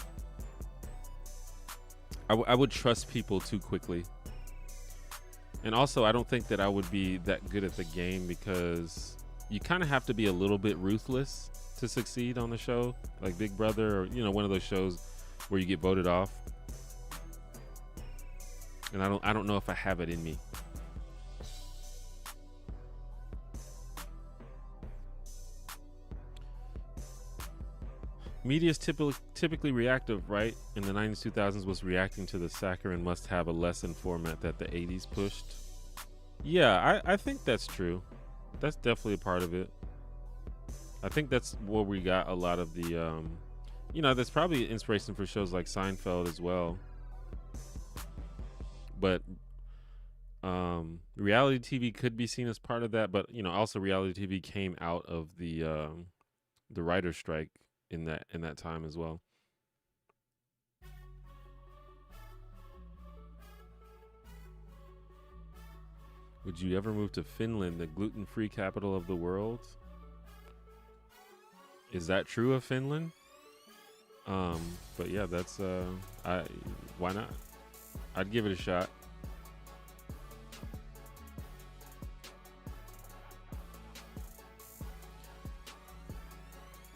I would trust people too quickly. And also, I don't think that I would be that good at the game, because you kind of have to be a little bit ruthless to succeed on the show, like Big Brother, or one of those shows where you get voted off. And I don't know if I have it in me. Media is typically reactive, right? In the 90s, 2000s was reacting to the saccharine must-have a lesson format that the 80s pushed. Yeah, I think that's true. That's definitely a part of it. I think that's where we got a lot of the, there's probably inspiration for shows like Seinfeld as well. But reality TV could be seen as part of that. But also reality TV came out of the writer's strike in that time as well. Would you ever move to Finland, the gluten-free capital of the world? Is that true of Finland? But yeah, that's why not? I'd give it a shot.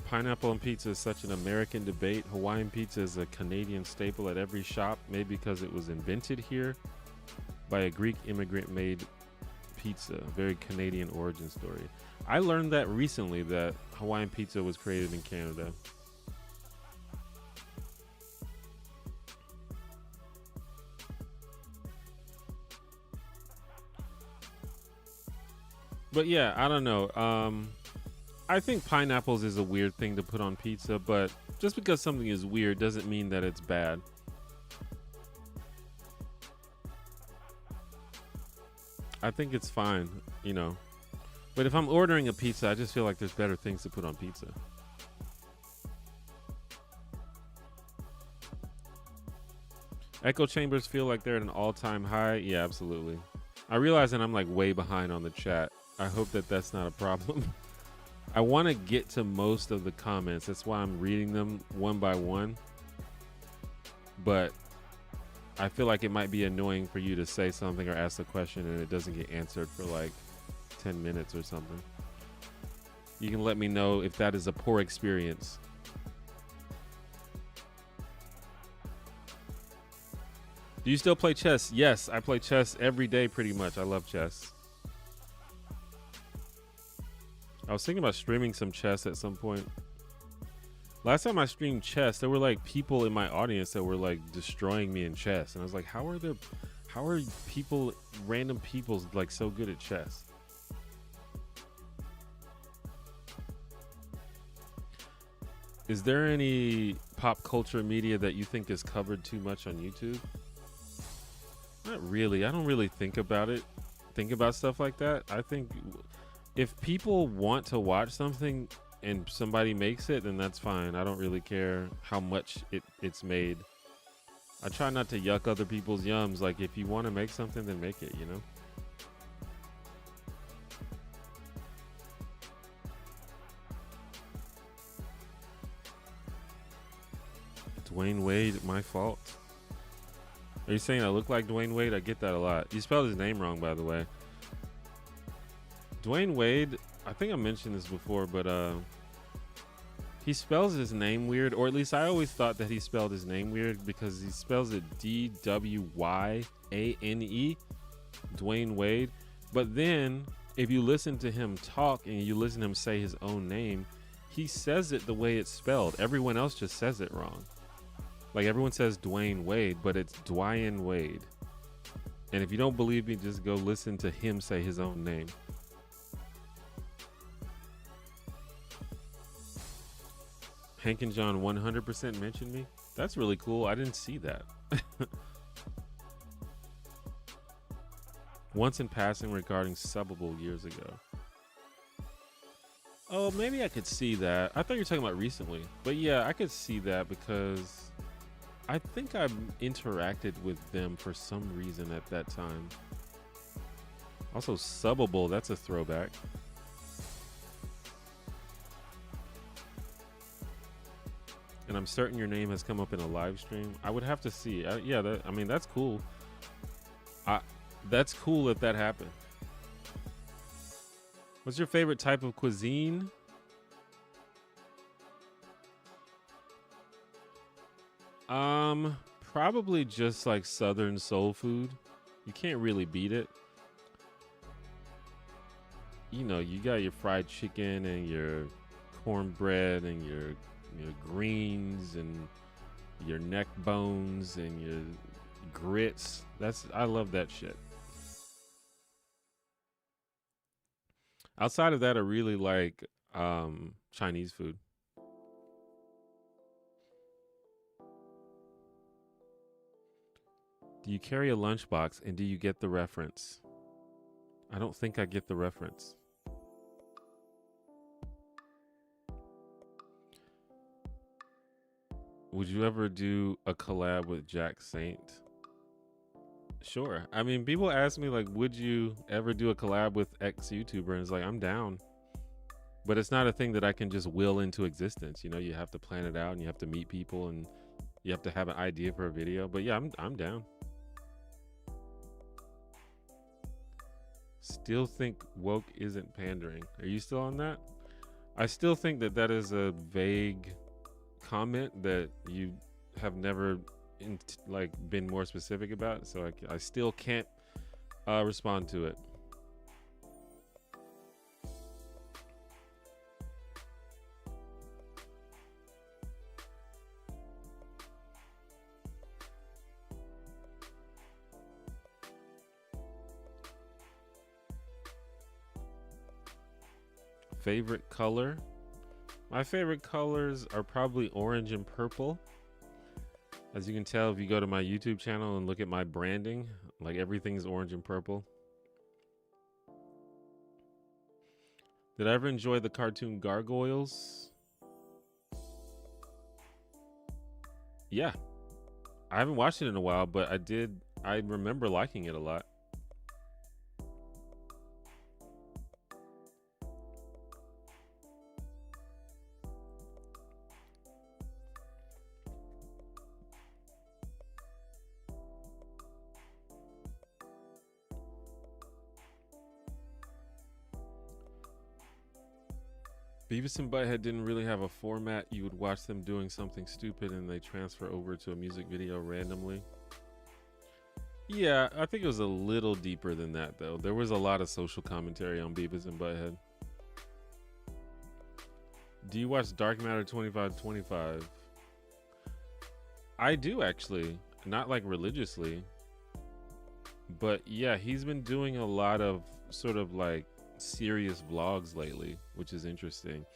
Pineapple on pizza is such an American debate. Hawaiian pizza is a Canadian staple at every shop, maybe because it was invented here by a Greek immigrant made pizza. Very Canadian origin story. I learned that recently, that Hawaiian pizza was created in Canada. But yeah, I don't know. I think pineapples is a weird thing to put on pizza, but just because something is weird doesn't mean that it's bad. I think it's fine, you know. But if I'm ordering a pizza, I just feel like there's better things to put on pizza. Echo chambers feel like they're at an all-time high. Yeah, absolutely. I realize that I'm like way behind on the chat. I hope that that's not a problem. I want to get to most of the comments. That's why I'm reading them one by one. But I feel like it might be annoying for you to say something or ask a question and it doesn't get answered for like 10 minutes or something. You can let me know if that is a poor experience. Do you still play chess? Yes, I play chess every day pretty much. I love chess. I was thinking about streaming some chess at some point. Last time I streamed chess, there were like people in my audience that were like destroying me in chess. And I was like, how are people, random people like so good at chess? Is there any pop culture media that you think is covered too much on YouTube? Not really. I don't really think about stuff like that. I think if people want to watch something and somebody makes it, then that's fine. I don't really care how much it's made. I try not to yuck other people's yums. Like, if you want to make something, then make it, you know? Dwayne Wade, my fault. Are you saying I look like Dwayne Wade? I get that a lot. You spelled his name wrong, by the way. Dwayne Wade, I think I mentioned this before, but he spells his name weird, or at least I always thought that he spelled his name weird because he spells it D-W-Y-A-N-E, Dwayne Wade. But then if you listen to him talk and you listen to him say his own name, he says it the way it's spelled. Everyone else just says it wrong. Like, everyone says Dwayne Wade, but it's Dwayne Wade. And if you don't believe me, just go listen to him say his own name. Hank and John 100% mentioned me. That's really cool. I didn't see that. Once in passing regarding Subbable years ago. Oh, maybe I could see that. I thought you were talking about recently. But yeah, I could see that because I think I interacted with them for some reason at that time. Also, Subbable, that's a throwback. And I'm certain your name has come up in a live stream. I would have to see. Yeah, I mean, that's cool. That's cool if that happened. What's your favorite type of cuisine? Probably just like Southern soul food. You can't really beat it. You know, you got your fried chicken and your cornbread and your greens and your neck bones and your grits. I love that shit. Outside of that, I really like Chinese food. Do you carry a lunchbox and do you get the reference? I don't think I get the reference. Would you ever do a collab with Jack Saint? Sure. I mean, people ask me, like, would you ever do a collab with X YouTuber? And it's like, I'm down. But it's not a thing that I can just will into existence. You know, you have to plan it out and you have to meet people and you have to have an idea for a video. But yeah, I'm down. Still think woke isn't pandering. Are you still on that? I still think that that is a vague comment that you have never been more specific about. So I still can't respond to it. Favorite color? My favorite colors are probably orange and purple. As you can tell, if you go to my YouTube channel and look at my branding, like everything's orange and purple. Did I ever enjoy the cartoon Gargoyles? Yeah. I haven't watched it in a while, but I did. I remember liking it a lot. Beavis and Butthead didn't really have a format. You would watch them doing something stupid and they transfer over to a music video randomly. Yeah, I think it was a little deeper than that, though. There was a lot of social commentary on Beavis and Butthead. Do you watch Dark Matter 2525? I do, actually. Not like religiously. But yeah, he's been doing a lot of sort of like serious vlogs lately, which is interesting.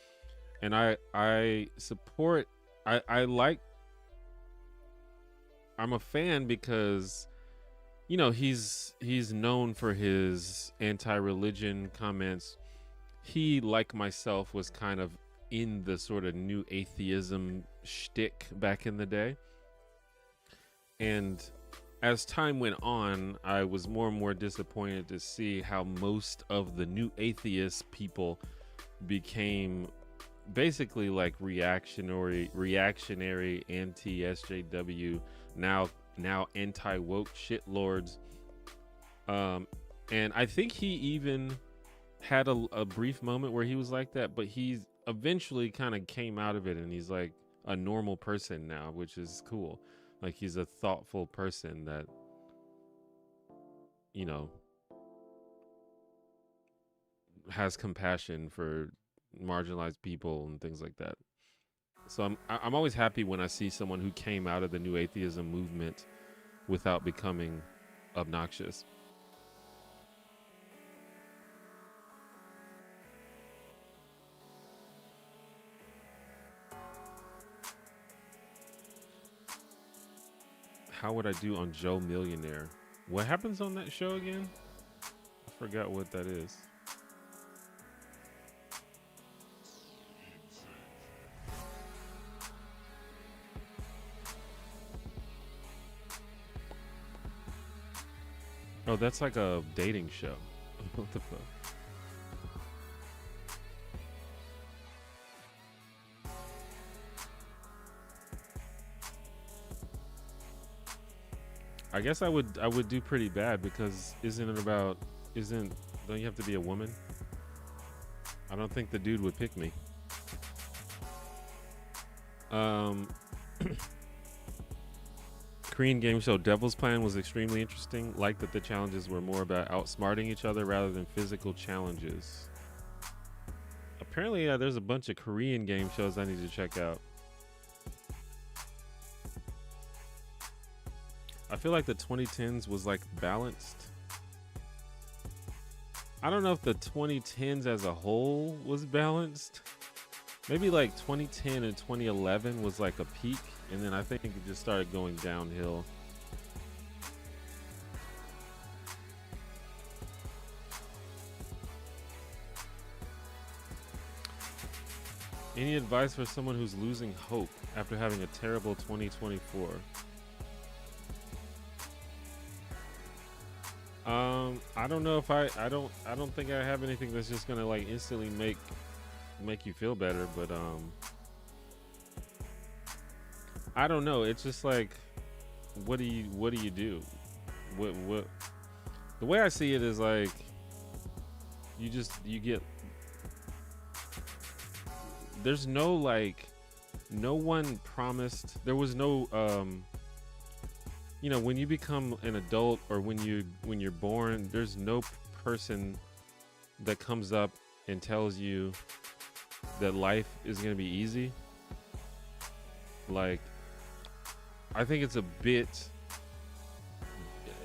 And I support, I'm a fan because, you know, he's known for his anti-religion comments. He, like myself, was kind of in the sort of new atheism shtick back in the day. And as time went on, I was more and more disappointed to see how most of the new atheist people became basically like reactionary anti-SJW, now anti-woke shitlords. And I think he even had a brief moment where he was like that, but he's eventually kind of came out of it, and he's like a normal person now, which is cool. Like, he's a thoughtful person that, you know, has compassion for marginalized people and things like that. So I'm always happy when I see someone who came out of the new atheism movement without becoming obnoxious. How would I do on Joe Millionaire? What happens on that show again? I forgot what that is. Oh, that's like a dating show. What the fuck? I guess I would do pretty bad, because don't you have to be a woman? I don't think the dude would pick me. Korean game show Devil's Plan was extremely interesting. Like that the challenges were more about outsmarting each other rather than physical challenges. Apparently, there's a bunch of Korean game shows I need to check out. I feel like the 2010s was like balanced. I don't know if the 2010s as a whole was balanced. Maybe like 2010 and 2011 was like a peak, and then I think it just started going downhill. Any advice for someone who's losing hope after having a terrible 2024? I don't know if I don't think I have anything that's just gonna like instantly make you feel better, but I don't know. It's just like, what do you do? What the way I see it is like, you get, there's no like, no one promised, there was no when you become an adult, or when you're born, there's no person that comes up and tells you that life is going to be easy. Like, I think it's a bit,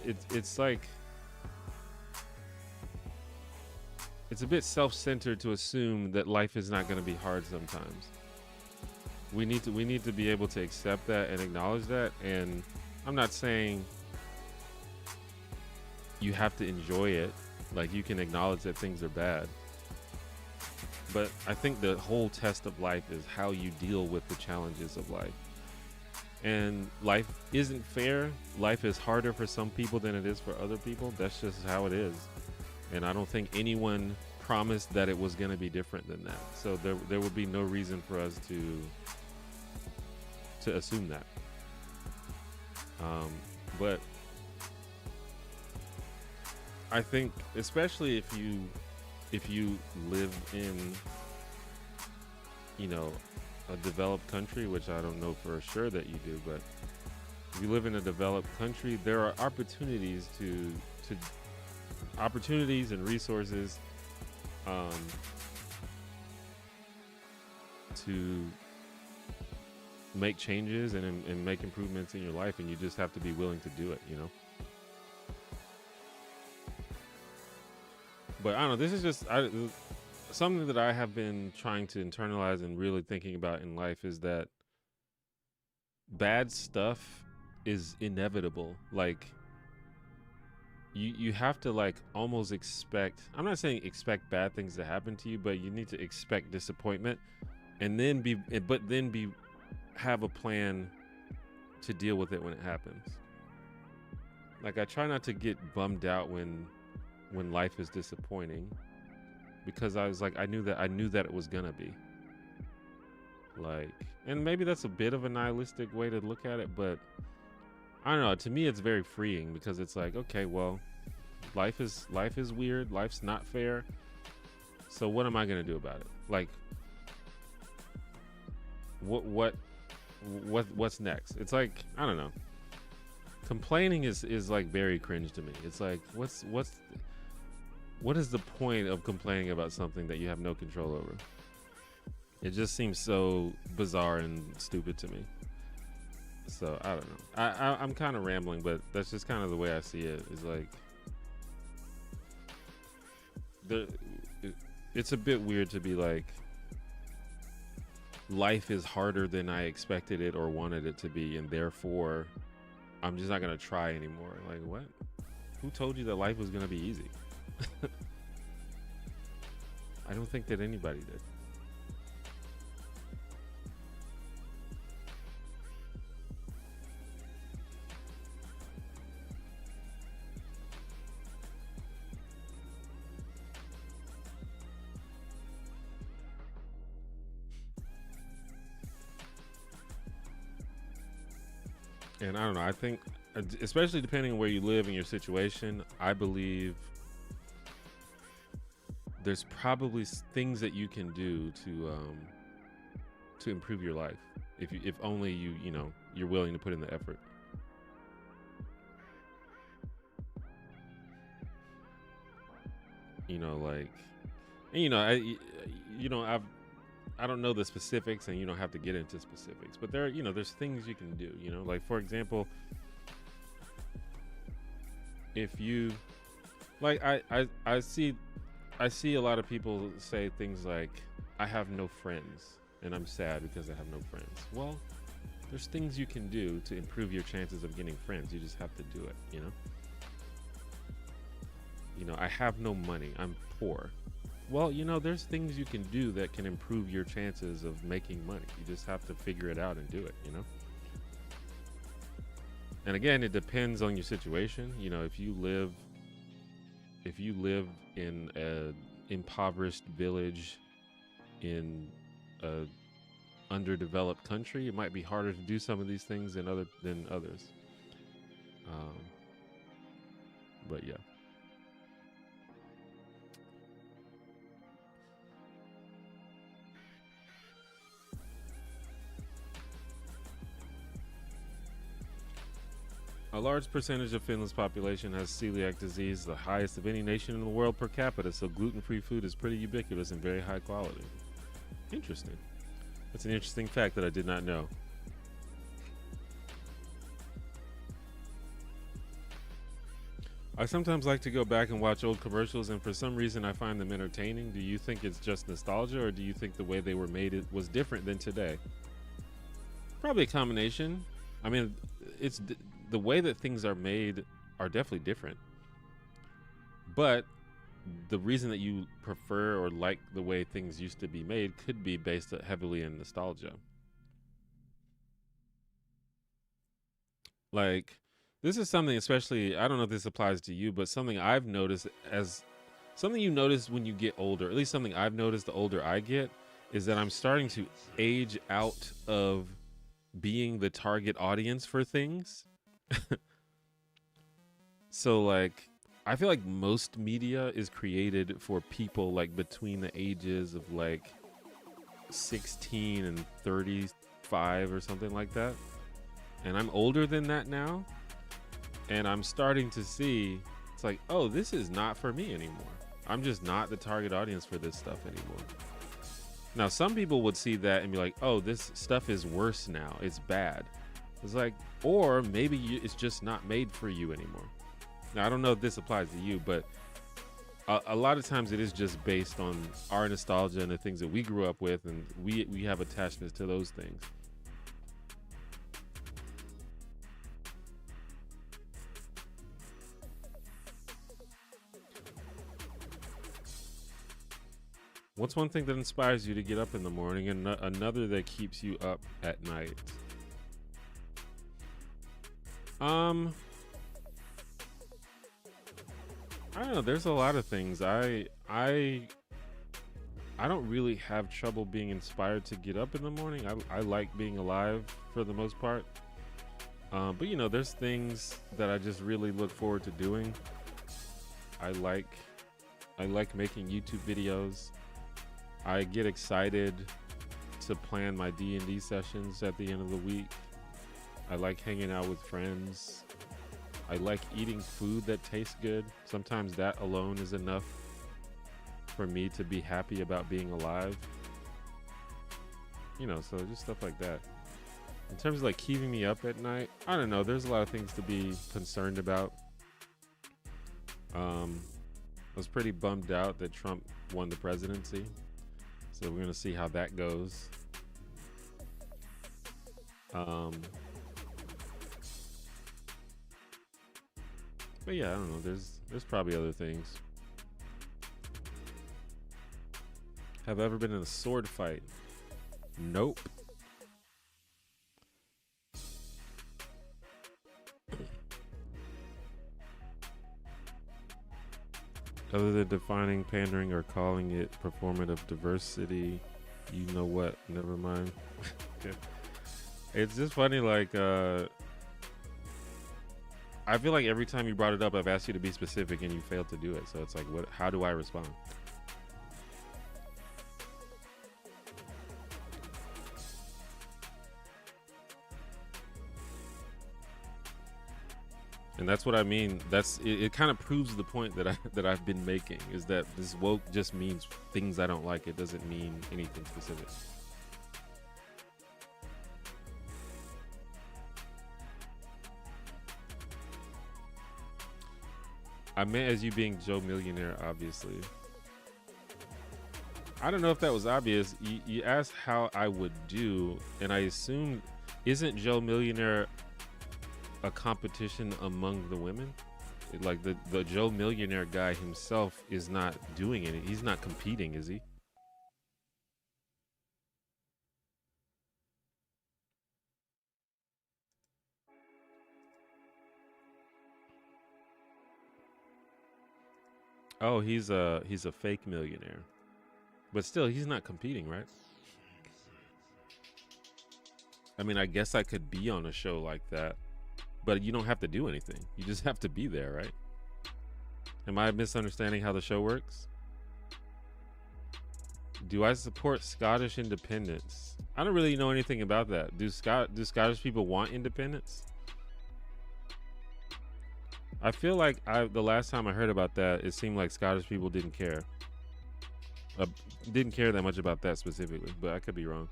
it's like, it's a bit self-centered to assume that life is not going to be hard sometimes. We need to be able to accept that and acknowledge that. And I'm not saying you have to enjoy it. Like, you can acknowledge that things are bad. But I think the whole test of life is how you deal with the challenges of life. And life isn't fair. Life is harder for some people than it is for other people. That's just how it is. And I don't think anyone promised that it was going to be different than that. So there would be no reason for us to assume that. But I think, especially if you live in, a developed country, which I don't know for sure that you do, but if you live in a developed country, there are opportunities opportunities and resources to make changes and make improvements in your life, and you just have to be willing to do it, But I don't know, this is just something that I have been trying to internalize and really thinking about in life, is that bad stuff is inevitable. Like, you have to like almost expect, I'm not saying expect bad things to happen to you, but you need to expect disappointment, and then have a plan to deal with it when it happens. Like, I try not to get bummed out when life is disappointing, because I was like, I knew that it was gonna be. Like, and maybe that's a bit of a nihilistic way to look at it, but I don't know, to me it's very freeing, because it's like, okay, well, life is weird, life's not fair, so what am I gonna do about it? Like, what's next? It's like, I don't know, complaining is like very cringe to me. It's like, what is the point of complaining about something that you have no control over? It just seems so bizarre and stupid to me. So I don't know. I'm kind of rambling, but that's just kind of the way I see it. Is like, it's a bit weird to be like, life is harder than I expected it or wanted it to be, and therefore I'm just not gonna try anymore. Like, what? Who told you that life was gonna be easy? I don't think that anybody did. And I don't know, I think, especially depending on where you live and your situation, I believe there's probably things that you can do to improve your life, if only you're willing to put in the effort. Like, and I don't know the specifics, and you don't have to get into specifics, but there's things you can do, like, for example, if you, like, I see a lot of people say things like, I have no friends and I'm sad because I have no friends. Well, there's things you can do to improve your chances of getting friends. You just have to do it, I have no money, I'm poor. Well, there's things you can do that can improve your chances of making money. You just have to figure it out and do it, And again, it depends on your situation. If you live in an impoverished village in a underdeveloped country, it might be harder to do some of these things than others. Um, but yeah. A large percentage of Finland's population has celiac disease, the highest of any nation in the world per capita, so gluten-free food is pretty ubiquitous and very high quality. Interesting. That's an interesting fact that I did not know. I sometimes like to go back and watch old commercials, and for some reason I find them entertaining. Do you think it's just nostalgia, or do you think the way they were made was different than today? Probably a combination. I mean, it's the way that things are made are definitely different. But the reason that you prefer or like the way things used to be made could be based heavily in nostalgia. Like, this is something, especially, I don't know if this applies to you, but something I've noticed, as something you notice when you get older, at least something I've noticed the older I get, is that I'm starting to age out of being the target audience for things. So like, I feel like most media is created for people like between the ages of like 16 and 35 or something like that. And I'm older than that now. And I'm starting to see, it's like, oh, this is not for me anymore. I'm just not the target audience for this stuff anymore. Now, some people would see that and be like, oh, this stuff is worse now. It's bad. It's like, or maybe it's just not made for you anymore. Now, I don't know if this applies to you, but a lot of times it is just based on our nostalgia and the things that we grew up with, and we have attachments to those things. What's one thing that inspires you to get up in the morning, and another that keeps you up at night? I don't know. There's a lot of things. I don't really have trouble being inspired to get up in the morning. I like being alive for the most part. But you know, there's things that I just really look forward to doing. I like making YouTube videos. I get excited to plan my D&D sessions at the end of the week. I like hanging out with friends. I like eating food that tastes good. Sometimes that alone is enough for me to be happy about being alive. You know, so just stuff like that. In terms of like keeping me up at night, I don't know. There's a lot of things to be concerned about. I was pretty bummed out that Trump won the presidency. So we're going to see how that goes. But yeah, I don't know. There's probably other things. Have I ever been in a sword fight? Nope. Other than defining pandering or calling it performative diversity, you know what? Never mind. Okay. It's just funny, like, I feel like every time you brought it up, I've asked you to be specific and you failed to do it. So it's like, what? How do I respond? And that's what I mean. It kind of proves the point that I've been making, is that this woke just means things I don't like. It doesn't mean anything specific. I meant as you being Joe Millionaire, obviously. I don't know if that was obvious. You asked how I would do, and I assumed, isn't Joe Millionaire a competition among the women? Like the Joe Millionaire guy himself is not doing it. He's not competing, is he? Oh, he's a fake millionaire. But still, he's not competing, right? I mean, I guess I could be on a show like that, but you don't have to do anything. You just have to be there, right? Am I misunderstanding how the show works? Do I support Scottish independence? I don't really know anything about that. Do Scottish people want independence? I feel like the last time I heard about that, it seemed like Scottish people didn't care. Didn't care that much about that specifically, but I could be wrong.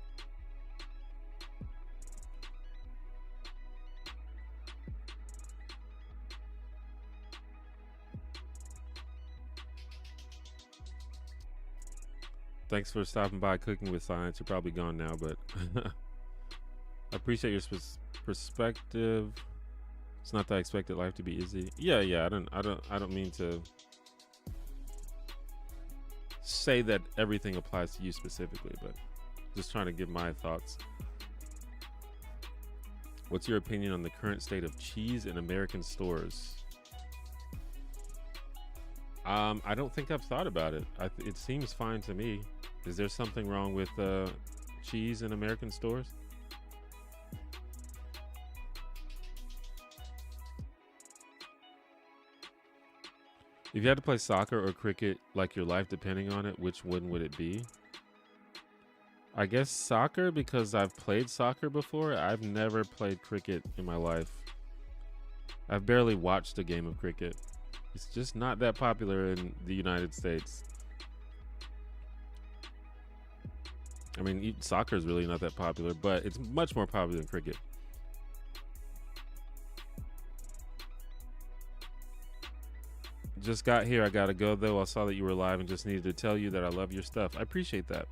Thanks for stopping by Cooking with Science. You're probably gone now, but I appreciate your perspective. It's not that I expected life to be easy. Yeah. I don't mean to say that everything applies to you specifically, but just trying to give my thoughts. What's your opinion on the current state of cheese in American stores? I don't think I've thought about it. It seems fine to me. Is there something wrong with cheese in American stores? If you had to play soccer or cricket, like your life depending on it, which one would it be? I guess soccer, because I've played soccer before. I've never played cricket in my life. I've barely watched a game of cricket. It's just not that popular in the United States. I mean, soccer is really not that popular, but it's much more popular than cricket. Just got here. I gotta go though. I saw that you were live and just needed to tell you that I love your stuff. I appreciate that.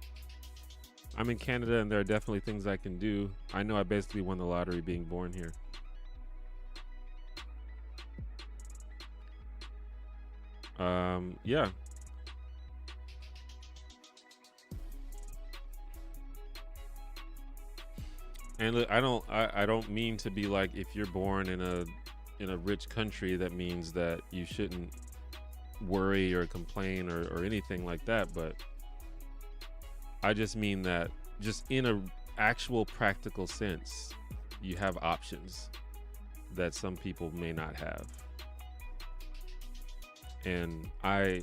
I'm in Canada and there are definitely things I can do. I know I basically won the lottery being born here. Yeah. And look, I don't mean to be like, if you're born in a rich country, that means that you shouldn't worry or complain or anything like that, but I just mean that just in a actual practical sense, you have options that some people may not have. And I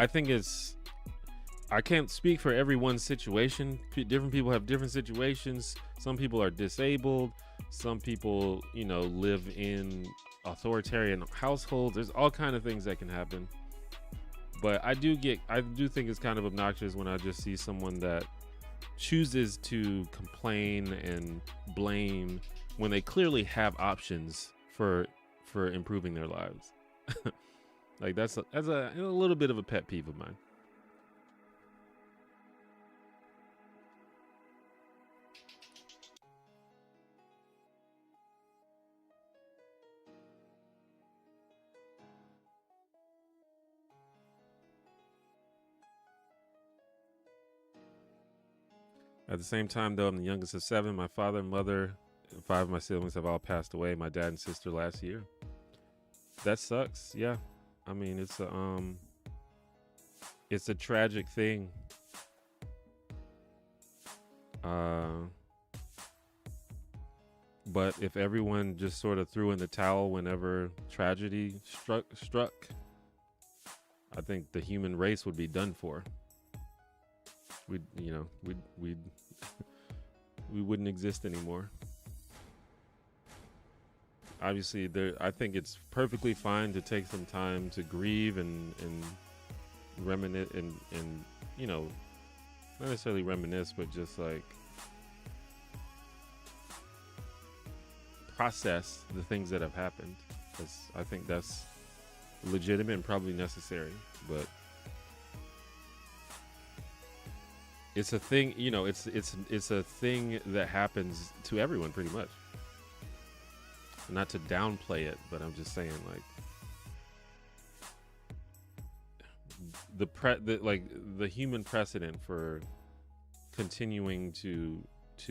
think I can't speak for everyone's situation. Different people have different situations. Some people are disabled. Some people, live in authoritarian households. There's all kind of things that can happen. But I do think it's kind of obnoxious when I just see someone that chooses to complain and blame when they clearly have options for improving their lives. Like that's a little bit of a pet peeve of mine. At the same time, though, I'm the youngest of 7. My father, mother, and 5 of my siblings have all passed away. My dad and sister last year. That sucks. Yeah. I mean, it's a tragic thing. But if everyone just sort of threw in the towel whenever tragedy struck, I think the human race would be done for. We wouldn't exist anymore. Obviously, I think it's perfectly fine to take some time to grieve and reminisce and not necessarily reminisce, but just like process the things that have happened. I think that's legitimate and probably necessary, but it's a thing, it's a thing that happens to everyone pretty much. Not to downplay it, but I'm just saying, like, the human precedent for continuing to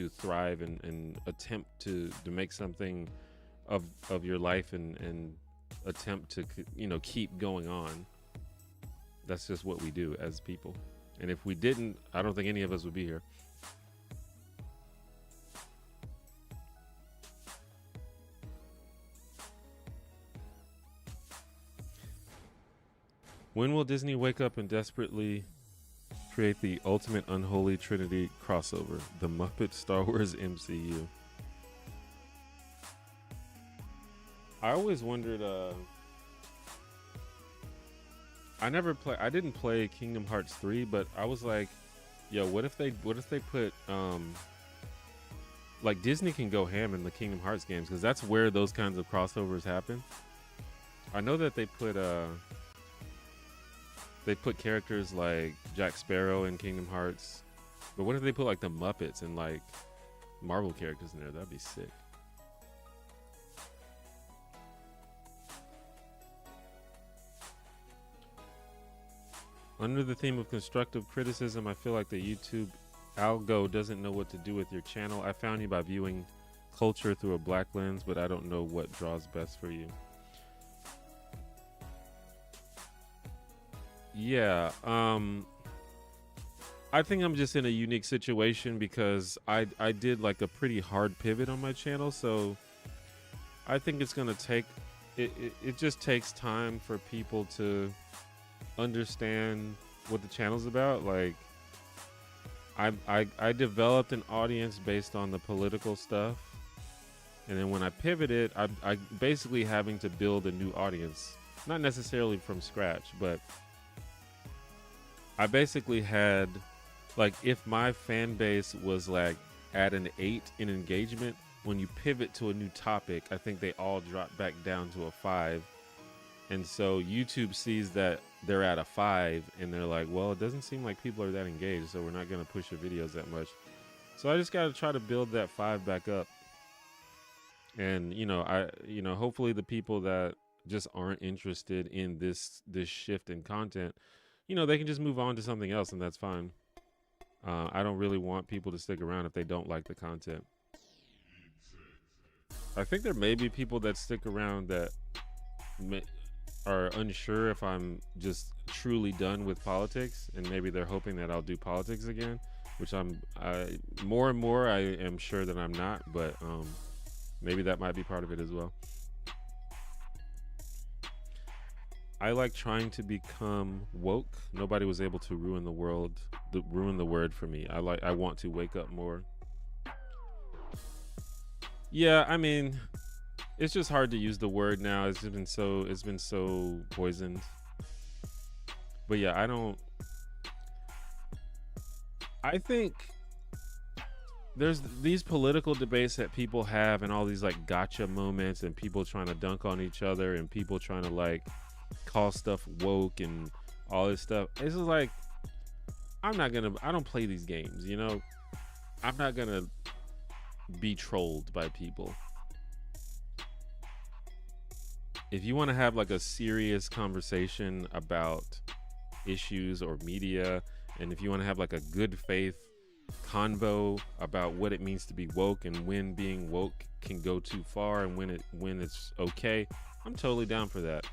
thrive and attempt to make something of your life and attempt to keep going on. That's just what we do as people. And if we didn't, I don't think any of us would be here. When will Disney wake up and desperately create the ultimate unholy trinity crossover, the Muppet Star Wars MCU? I always wondered. I didn't play Kingdom Hearts 3, but I was like, yo, what if they put like Disney can go ham in the Kingdom Hearts games because that's where those kinds of crossovers happen. I know that they put characters like Jack Sparrow in Kingdom Hearts, but what if they put like the Muppets and like Marvel characters in there? That'd be sick. Under the theme of constructive criticism, I feel like the YouTube algo doesn't know what to do with your channel. I found you by viewing culture through a black lens, but I don't know what draws best for you. Yeah, I think I'm just in a unique situation because I did like a pretty hard pivot on my channel, so I think it's gonna take it just takes time for people to understand what the channel's about. Like I developed an audience based on the political stuff, and then when I pivoted, I basically having to build a new audience, not necessarily from scratch, but I basically had, like, if my fan base was like at an 8 in engagement, when you pivot to a new topic, I think they all drop back down to a 5. And so YouTube sees that they're at a 5 and they're like, well, it doesn't seem like people are that engaged, so we're not going to push your videos that much. So I just got to try to build that 5 back up. And, hopefully the people that just aren't interested in this shift in content, they can just move on to something else, and that's fine. I don't really want people to stick around if they don't like the content. I think there may be people that stick around that are unsure if I'm just truly done with politics, and maybe they're hoping that I'll do politics again, which more and more I am sure that I'm not, but maybe that might be part of it as well. I like trying to become woke. Nobody was able to ruin the word for me. I want to wake up more. Yeah, I mean, it's just hard to use the word now. It's been so poisoned. But yeah, I think there's these political debates that people have, and all these like gotcha moments, and people trying to dunk on each other, and people trying to like call stuff woke and all this stuff. It's just like, I don't play these games, I'm not gonna be trolled by people. If you want to have like a serious conversation about issues or media, and if you want to have like a good faith convo about what it means to be woke and when being woke can go too far and when it's okay, I'm totally down for that.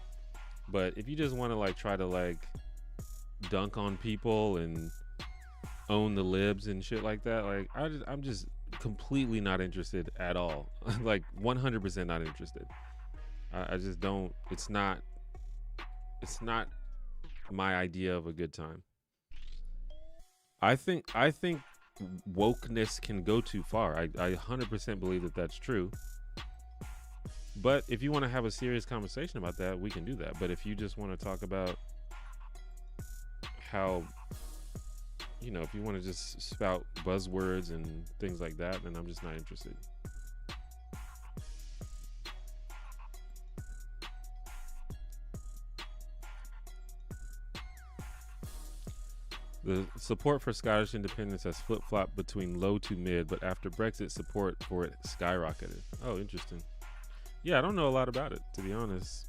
But if you just want to like try to like dunk on people and own the libs and shit like that, like I'm just completely not interested at all. Like 100% not interested. I just don't. It's not my idea of a good time. I think wokeness can go too far. I 100% believe that that's true. But if you want to have a serious conversation about that, we can do that. But if you just want to talk about how, if you want to just spout buzzwords and things like that, then I'm just not interested. The support for Scottish independence has flip-flopped between low to mid, but after Brexit, support for it skyrocketed. Oh, interesting. Yeah, I don't know a lot about it, to be honest.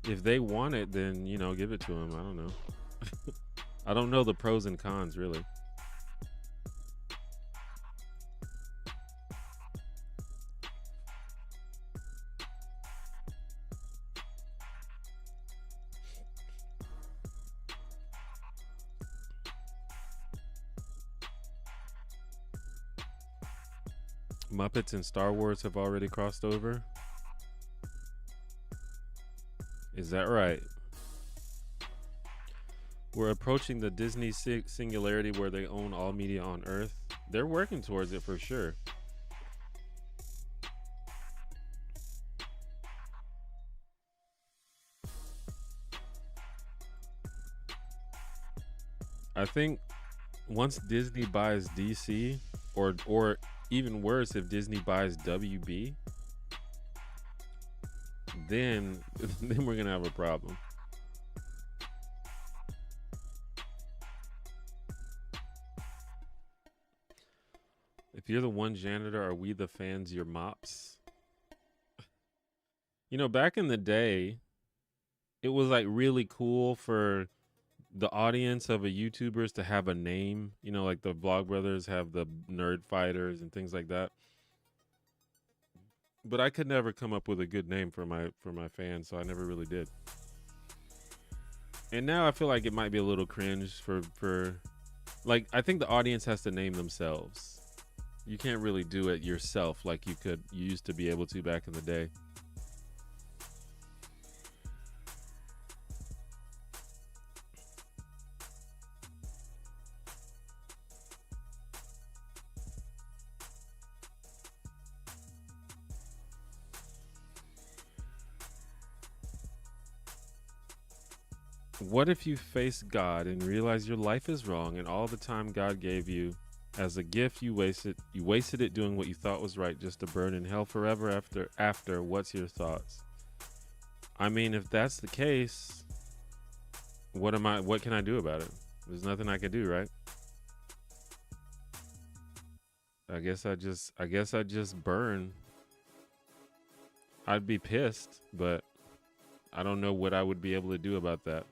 If they want it, then, give it to them. I don't know. I don't know the pros and cons, really. Muppets and Star Wars have already crossed over. Is that right? We're approaching the Disney singularity where they own all media on Earth. They're working towards it for sure. I think once Disney buys DC, or even worse, if Disney buys WB, then then we're gonna have a problem. If you're the one janitor, are we the fans your mops? You know, back in the day, it was like really cool for the audience of a YouTubers to have a name. You know, like the Vlogbrothers have the Nerd Fighters and things like that. But I could never come up with a good name for my fans, so I never really did. And now I feel like it might be a little cringe for like, I think the audience has to name themselves. You can't really do it yourself like you used to be able to back in the day. What if you face God and realize your life is wrong and all the time God gave you as a gift you wasted it doing what you thought was right just to burn in hell forever after what's your thoughts? I mean, if that's the case, what can I do about it? There's nothing I can do, right? I guess I just burn. I'd be pissed, but I don't know what I would be able to do about that.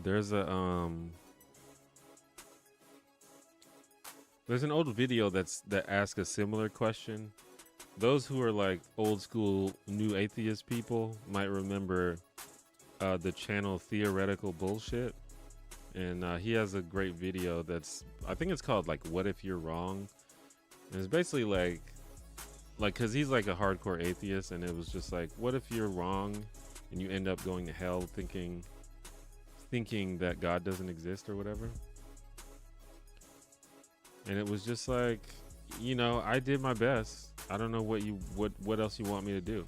There's an old video that asks a similar question. Those who are like old school new atheist people might remember the channel Theoretical Bullshit, and he has a great video I think it's called like What If You're Wrong, and it's basically like because he's like a hardcore atheist, and it was just like, what if you're wrong and you end up going to hell thinking that God doesn't exist or whatever. And it was just like, you know, I did my best. I don't know what else you want me to do.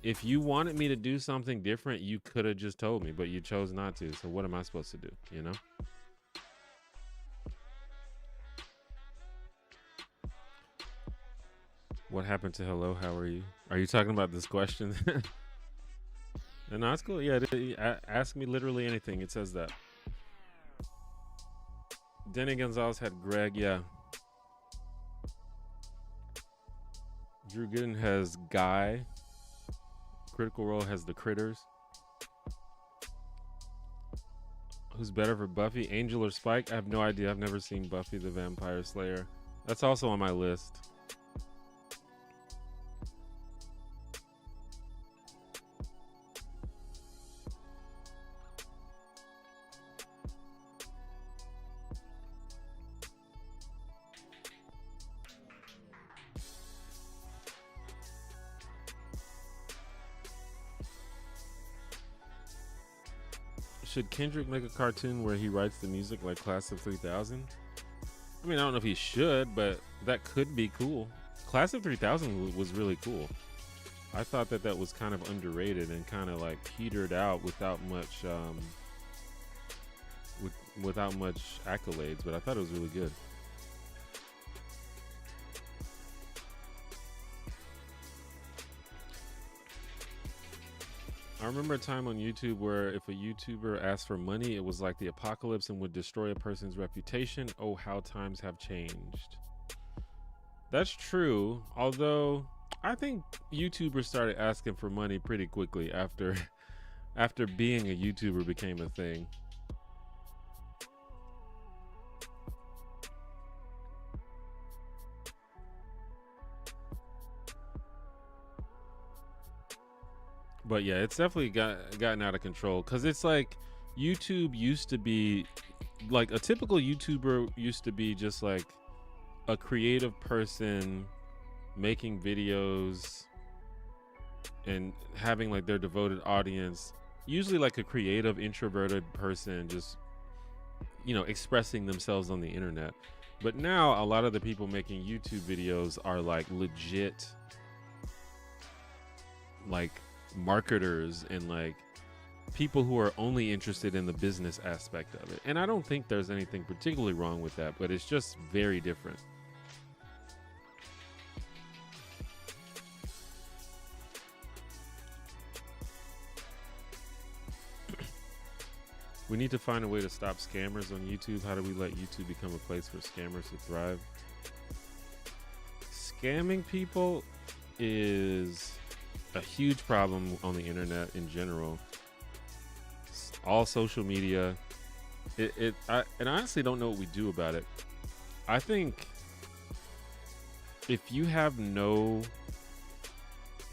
If you wanted me to do something different, you could have just told me, but you chose not to. So what am I supposed to do, you know? What happened to hello? How are you? Are you talking about this question? No, it's cool. Yeah, ask me literally anything. It says that. Denny Gonzalez had Greg. Yeah. Drew Gooden has Guy. Critical Role has the Critters. Who's better for Buffy, Angel or Spike? I have no idea. I've never seen Buffy the Vampire Slayer. That's also on my list. Should Kendrick make a cartoon where he writes the music like Class of 3000? I mean, I don't know if he should, but that could be cool. Class of 3000 was really cool. I thought that was kind of underrated and kind of like petered out without much without much accolades, but I thought it was really good. I remember a time on YouTube where if a YouTuber asked for money, it was like the apocalypse and would destroy a person's reputation. Oh, how times have changed. That's true. Although I think YouTubers started asking for money pretty quickly after being a YouTuber became a thing. But yeah, it's definitely gotten out of control, because it's like YouTube used to be like a typical YouTuber used to be just like a creative person making videos and having like their devoted audience, usually like a creative introverted person just, you know, expressing themselves on the internet. But now a lot of the people making YouTube videos are like legit like marketers and like people who are only interested in the business aspect of it. And I don't think there's anything particularly wrong with that, but it's just very different. We need to find a way to stop scammers on YouTube. How do we let YouTube become a place for scammers to thrive? Scamming people is a huge problem on the internet in general. All social media. And I honestly don't know what we do about it. I think if you have no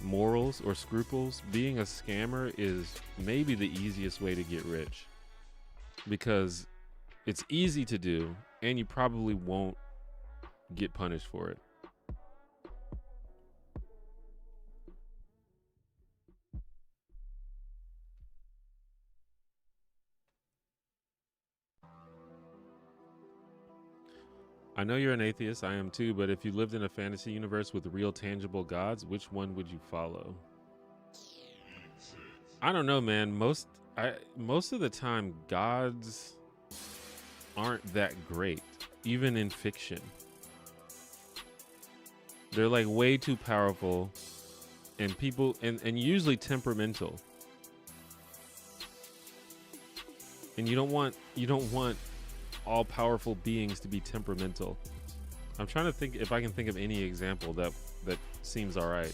morals or scruples, being a scammer is maybe the easiest way to get rich. Because it's easy to do, and you probably won't get punished for it. I know you're an atheist, I am too, but if you lived in a fantasy universe with real tangible gods, which one would you follow? I don't know, man. Most of the time, gods aren't that great, even in fiction. They're like way too powerful, and people and usually temperamental. And you don't want all powerful beings to be temperamental. I'm trying to think if I can think of any example that seems all right.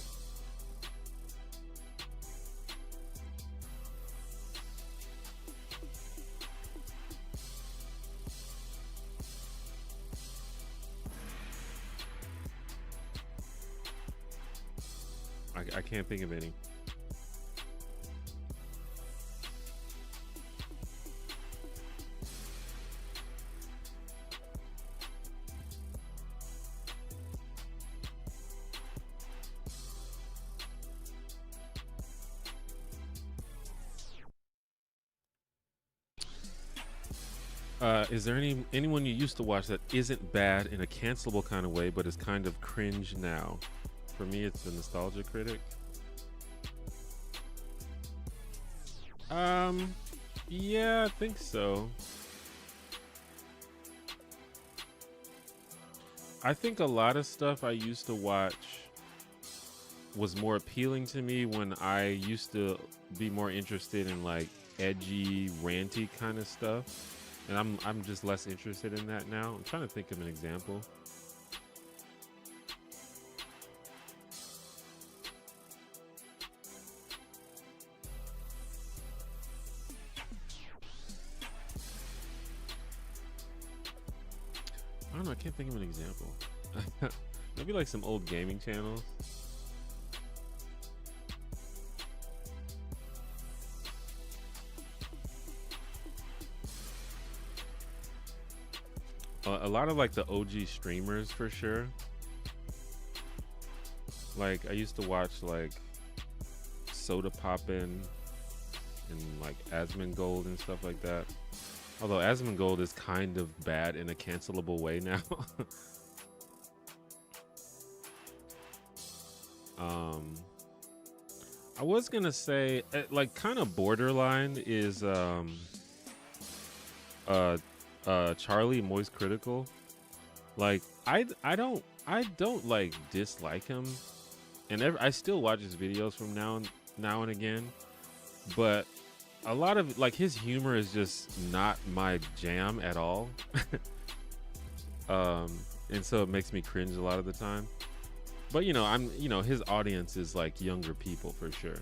I can't think of any. Is there anyone you used to watch that isn't bad in a cancelable kind of way, but is kind of cringe now? For me, it's the Nostalgia Critic. Yeah, I think so. I think a lot of stuff I used to watch was more appealing to me when I used to be more interested in like edgy, ranty kind of stuff. And I'm just less interested in that now. I'm trying to think of an example. I don't know, I can't think of an example. Maybe like some old gaming channels. A lot of like the OG streamers for sure. Like I used to watch like Soda Poppin' and like Asmongold and stuff like that. Although Asmongold is kind of bad in a cancelable way now. I was gonna say like kind of borderline is Charlie Moist Critical. Like I don't like dislike him, and I still watch his videos from now and again, but a lot of like his humor is just not my jam at all. And so it makes me cringe a lot of the time. But his audience is like younger people for sure.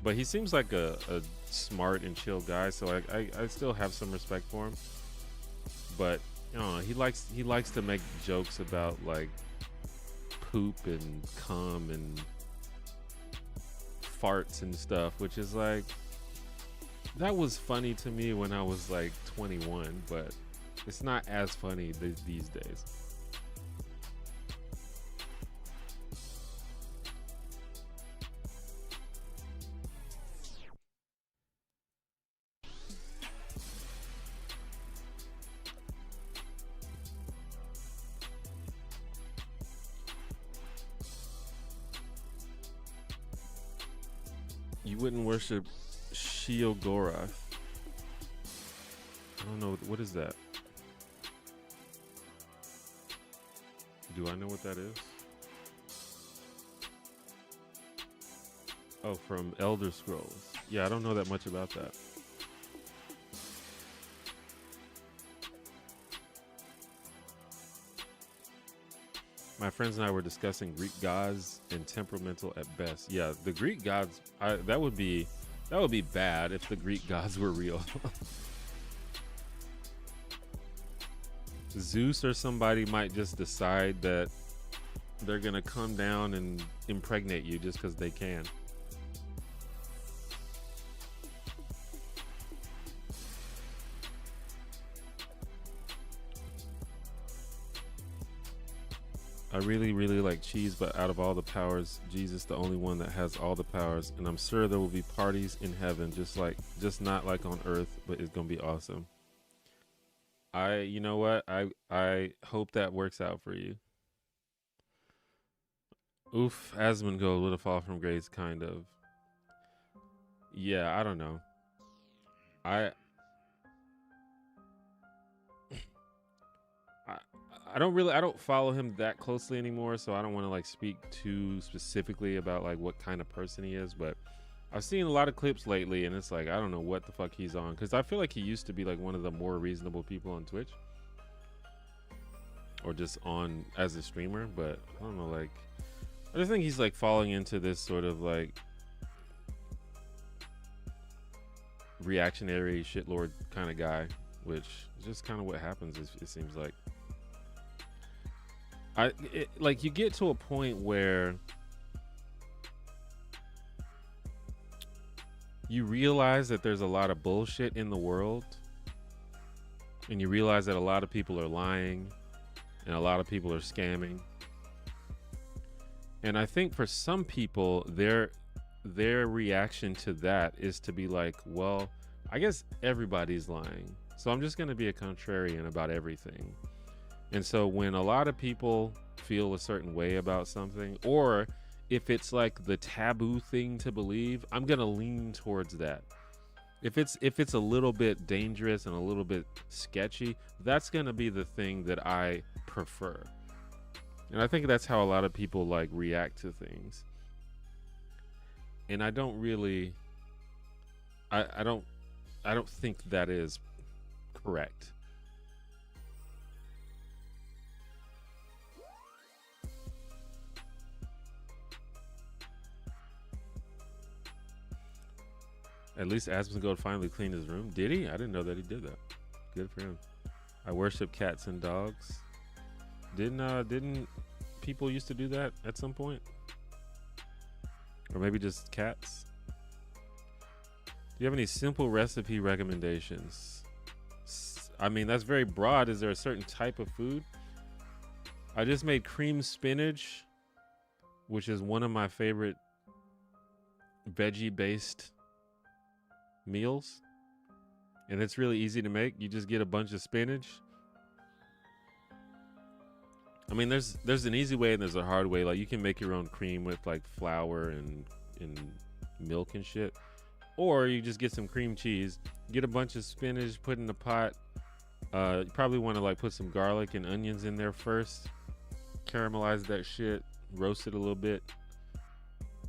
But he seems like a smart and chill guy, so I still have some respect for him. But he likes to make jokes about like poop and cum and farts and stuff, which is like, that was funny to me when I was like 21, but it's not as funny these days. You wouldn't worship Shiogorath. I don't know. What is that? Do I know what that is? Oh, from Elder Scrolls. Yeah, I don't know that much about that. My friends and I were discussing Greek gods and temperamental at best. Yeah, the Greek gods, that would be bad if the Greek gods were real. Zeus or somebody might just decide that they're gonna come down and impregnate you just because they can. I really, really like cheese, but out of all the powers, Jesus the only one that has all the powers, and I'm sure there will be parties in heaven, just not like on earth, but it's gonna be awesome. You know what? I hope that works out for you. Oof, Asmongold would have fall from grace, kind of. Yeah, I don't know. I don't follow him that closely anymore, so I don't want to like speak too specifically about like what kind of person he is, but I've seen a lot of clips lately and it's like I don't know what the fuck he's on, because I feel like he used to be like one of the more reasonable people on Twitch or just on as a streamer, but I don't know, like I just think he's like falling into this sort of like reactionary shitlord kind of guy, which is just kind of what happens, it seems like. Like you get to a point where you realize that there's a lot of bullshit in the world, and you realize that a lot of people are lying and a lot of people are scamming. And I think for some people, their reaction to that is to be like, well, I guess everybody's lying, so I'm just going to be a contrarian about everything. And so when a lot of people feel a certain way about something, or if it's like the taboo thing to believe, I'm going to lean towards that. If it's a little bit dangerous and a little bit sketchy, that's going to be the thing that I prefer. And I think that's how a lot of people like react to things. And I don't really I don't think that is correct. At least Asmongold finally cleaned his room. Did he? I didn't know that he did that. Good for him. I worship cats and dogs. Didn't people used to do that at some point? Or maybe just cats? Do you have any simple recipe recommendations? I mean, that's very broad. Is there a certain type of food? I just made cream spinach, which is one of my favorite veggie-based meals, and it's really easy to make. You just get a bunch of spinach. I mean, there's an easy way and there's a hard way. Like you can make your own cream with like flour and milk and shit, or you just get some cream cheese, get a bunch of spinach, put in a pot. You probably want to like put some garlic and onions in there first, caramelize that shit, roast it a little bit.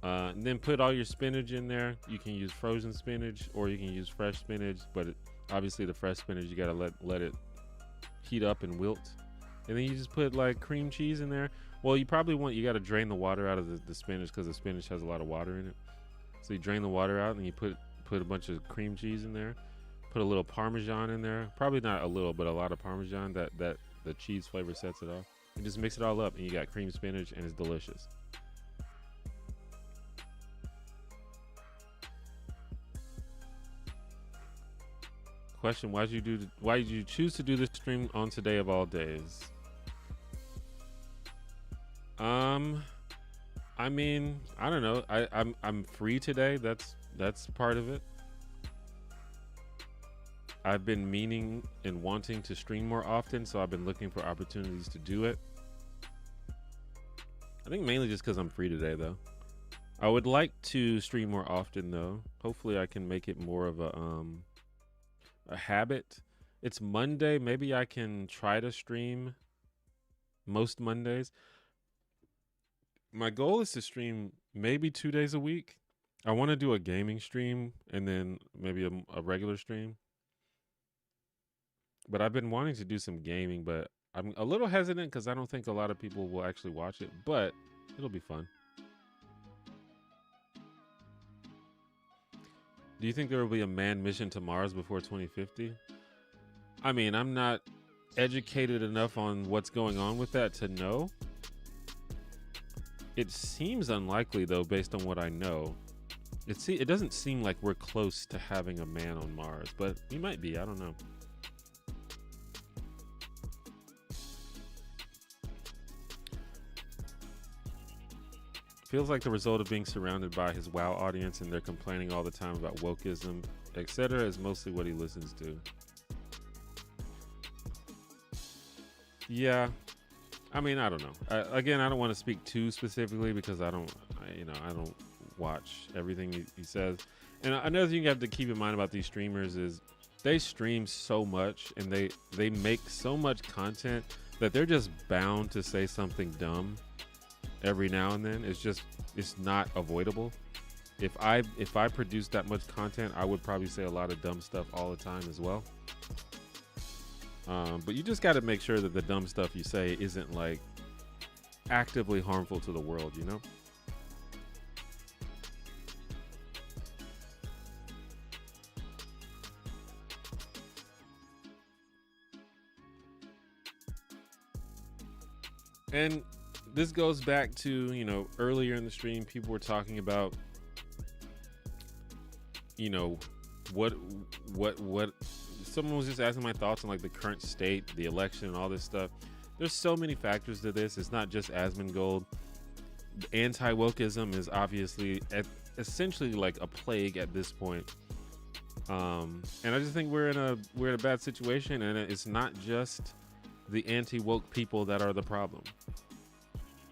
And then put all your spinach in there. You can use frozen spinach or you can use fresh spinach, but obviously the fresh spinach you gotta let it heat up and wilt. And then you just put like cream cheese in there. Well, you gotta drain the water out of the spinach because the spinach has a lot of water in it. So you drain the water out and you put a bunch of cream cheese in there. Put a little Parmesan in there. Probably not a little, but a lot of Parmesan. That the cheese flavor sets it off. And just mix it all up and you got cream spinach and it's delicious. Question: why did you choose to do this stream on today of all days? I mean, I don't know. I'm free today. That's part of it. I've been meaning and wanting to stream more often, so I've been looking for opportunities to do it. I think mainly just because I'm free today, though. I would like to stream more often though. Hopefully I can make it more of a habit. It's Monday. Maybe I can try to stream most Mondays. My goal is to stream maybe 2 days a week. I want to do a gaming stream and then maybe a regular stream. But I've been wanting to do some gaming, but I'm a little hesitant because I don't think a lot of people will actually watch it, but it'll be fun. Do you think there will be a manned mission to Mars before 2050? I mean, I'm not educated enough on what's going on with that to know. It seems unlikely, though, based on what I know. It doesn't seem like we're close to having a man on Mars, but we might be. I don't know. Feels like the result of being surrounded by his WoW audience and they're complaining all the time about wokeism, etc. is mostly what he listens to. Yeah. I mean, I don't know. Again, I don't want to speak too specifically because I don't watch everything he says. And another thing you have to keep in mind about these streamers is they stream so much and they make so much content that they're just bound to say something dumb every now and then. It's not avoidable. If I produced that much content, I would probably say a lot of dumb stuff all the time as well. But you just got to make sure that the dumb stuff you say isn't like actively harmful to the world, you know? And this goes back to, earlier in the stream, people were talking about, what someone was just asking my thoughts on like the current state, the election and all this stuff. There's so many factors to this. It's not just Asmongold. Anti-wokeism is obviously essentially like a plague at this point. And I just think we're in a bad situation, and it's not just the anti-woke people that are the problem.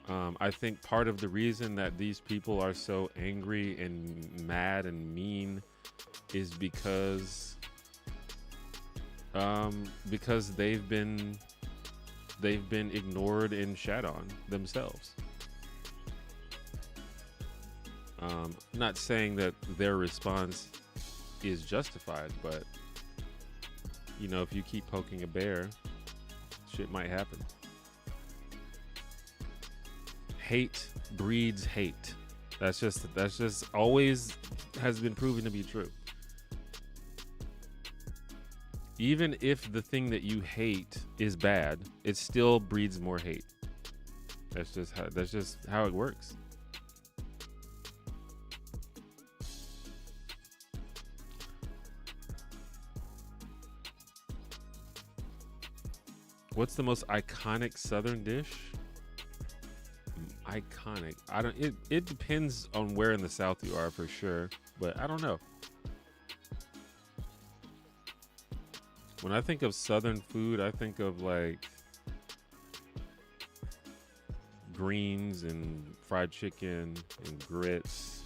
I think part of the reason that these people are so angry and mad and mean is because they've been ignored and shat on themselves. Not saying that their response is justified, but if you keep poking a bear, shit might happen. Hate breeds hate. That's just always has been proven to be true. Even if the thing that you hate is bad, it still breeds more hate. That's just how it works. What's the most iconic Southern dish? Iconic. It depends on where in the South you are for sure, but I don't know. When I think of Southern food, I think of like greens and fried chicken and grits,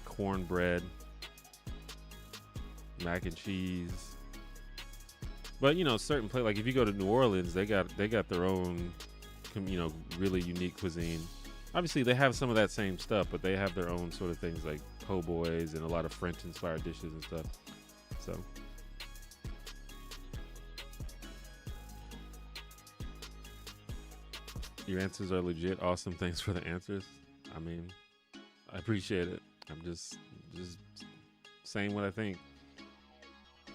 cornbread, mac and cheese. But certain place, like if you go to New Orleans, they got their own, really unique cuisine. Obviously, they have some of that same stuff, but they have their own sort of things like po' boys and a lot of French-inspired dishes and stuff. So, your answers are legit. Awesome. Thanks for the answers. I mean, I appreciate it. I'm just saying what I think.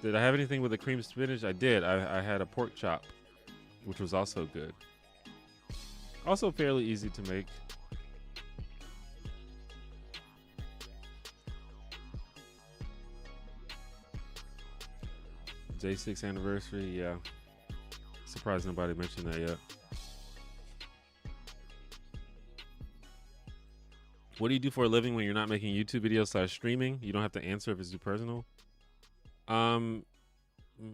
Did I have anything with the cream spinach? I did. I had a pork chop, which was also good. Also fairly easy to make. J6 anniversary, yeah. Surprised nobody mentioned that yet. What do you do for a living when you're not making YouTube videos / streaming? You don't have to answer if it's too personal.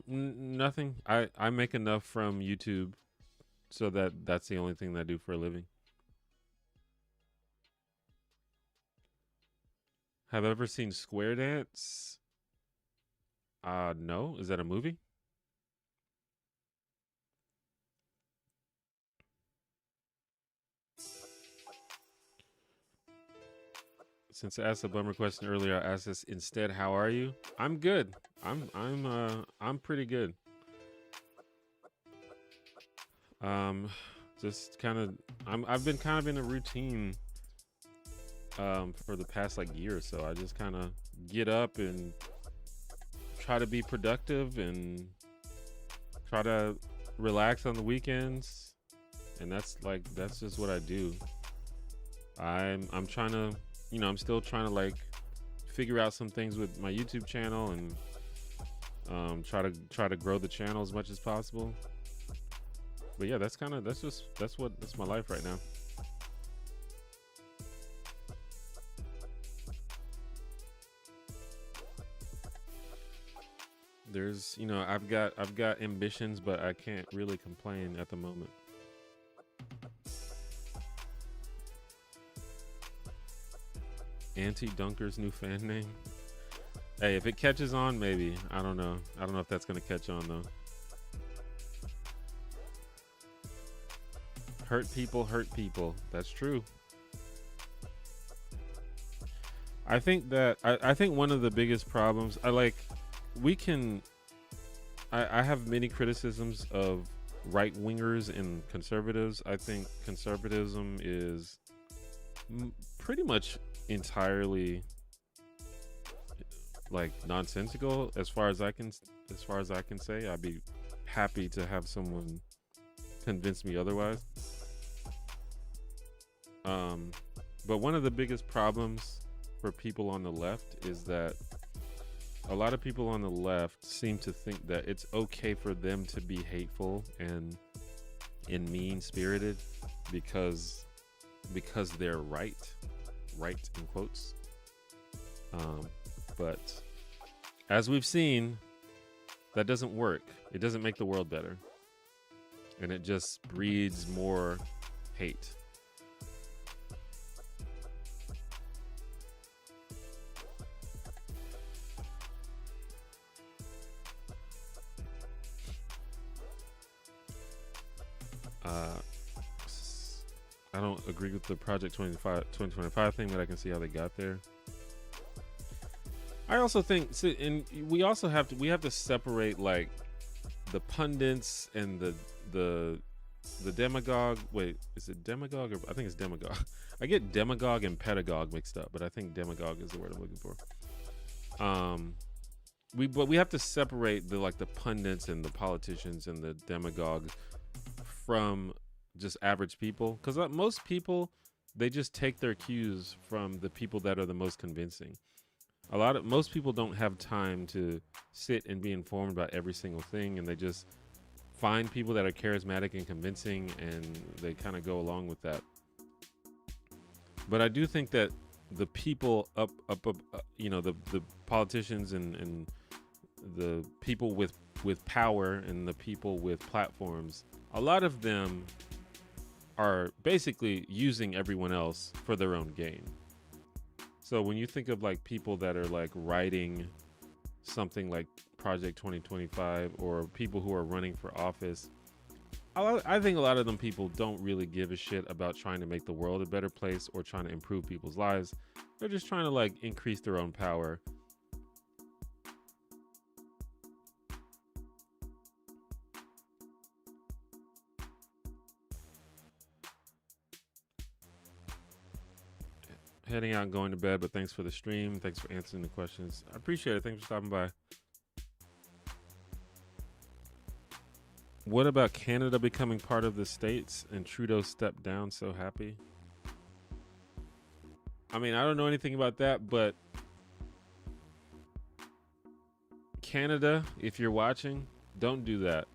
Nothing. I make enough from YouTube so that's the only thing that I do for a living. Have ever seen Square Dance? No. Is that a movie? Since I asked a bummer question earlier, I asked this instead. How are you? I'm good. I'm pretty good. Just kind of I've been kind of in a routine for the past like year or so. I just kind of get up and try to be productive and try to relax on the weekends, and that's just what I do. I'm trying to, I'm still trying to like figure out some things with my YouTube channel and try to grow the channel as much as possible. But yeah, that's my life right now. There's, I've got ambitions, but I can't really complain at the moment. Anti-Dunker's new fan name. Hey, if it catches on, maybe. I don't know if that's gonna catch on though. Hurt people. That's true. I think one of the biggest problems I have many criticisms of right wingers and conservatives. I think conservatism is pretty much entirely like nonsensical as far as I can say. I'd be happy to have someone convince me otherwise. But one of the biggest problems for people on the left is that a lot of people on the left seem to think that it's okay for them to be hateful and mean-spirited because they're right in quotes. But as we've seen, that doesn't work. It doesn't make the world better, and it just breeds more hate. I don't agree with the Project 2025 thing, but I can see how they got there. I also think, and we have to separate like the pundits and the demagogue. Wait, is it demagogue or I think it's demagogue? I get demagogue and pedagogue mixed up, but I think demagogue is the word I'm looking for. We have to separate the pundits and the politicians and the demagogues from just average people, because most people, they just take their cues from the people that are the most convincing. Most people don't have time to sit and be informed about every single thing, and they just find people that are charismatic and convincing, and they kind of go along with that. But I do think that the people up the politicians and the people with power and the people with platforms, a lot of them are basically using everyone else for their own gain. So when you think of like people that are like writing something like Project 2025 or people who are running for office, I think a lot of them people don't really give a shit about trying to make the world a better place or trying to improve people's lives. They're just trying to like increase their own power. Heading out and going to bed, but thanks for the stream. Thanks for answering the questions. I appreciate it. Thanks for stopping by. What about Canada becoming part of the States and Trudeau stepped down? So happy. I mean, I don't know anything about that, but Canada, if you're watching, don't do that.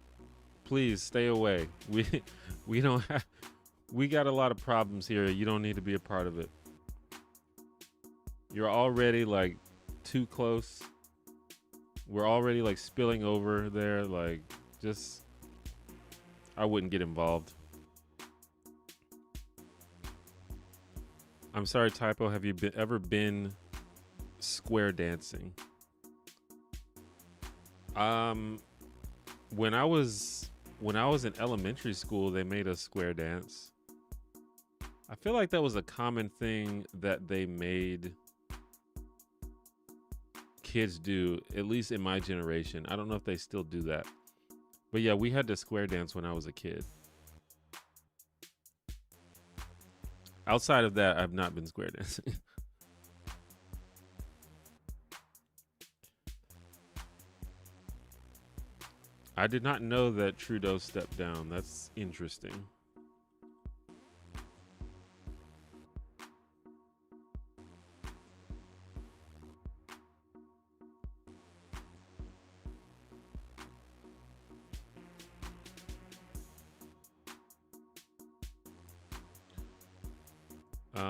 Please stay away. We got a lot of problems here. You don't need to be a part of it. You're already like too close. We're already like spilling over there. Like, just, I wouldn't get involved. I'm sorry, typo. Have you ever been Square dancing. Um, when I was in elementary school, they made us square dance. I feel like that was a common thing that they made kids do, at least in my generation. I don't know if they still do that. But yeah, we had to square dance when I was a kid. Outside of that, I've not been square dancing. I did not know that Trudeau stepped down. That's interesting.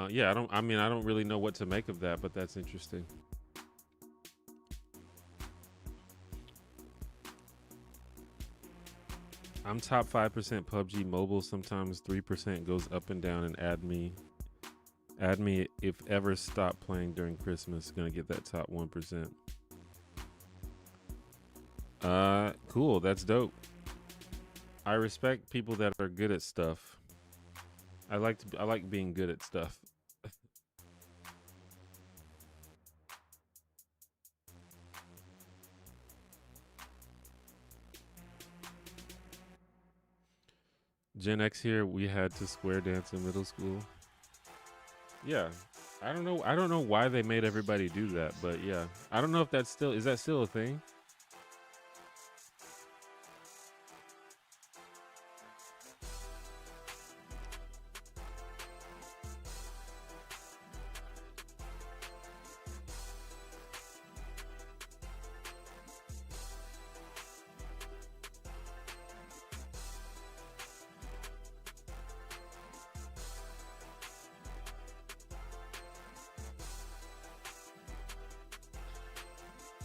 Yeah, I don't really know what to make of that, but that's interesting. I'm top 5% PUBG Mobile. Sometimes 3% goes up and down, and add me if ever stop playing during Christmas. Gonna get that top 1%. Cool. That's dope. I respect people that are good at stuff. I like being good at stuff. Gen X here, we had to square dance in middle school. Yeah. I don't know why they made everybody do that, but yeah. I don't know if is that still a thing?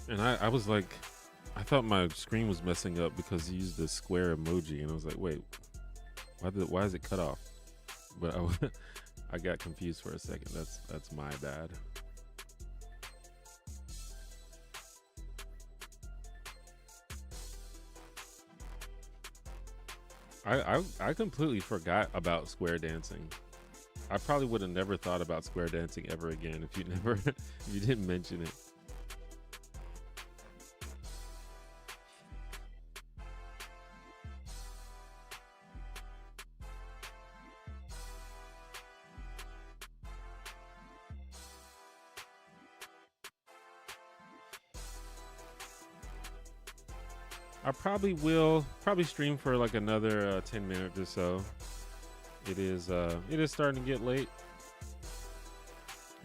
And I was like, I thought my screen was messing up because he used the square emoji, and I was like, wait, why is it cut off? But I got confused for a second. That's my bad. I completely forgot about square dancing. I probably would have never thought about square dancing ever again if if you didn't mention it. I probably will stream for like another 10 minutes or so. It is starting to get late,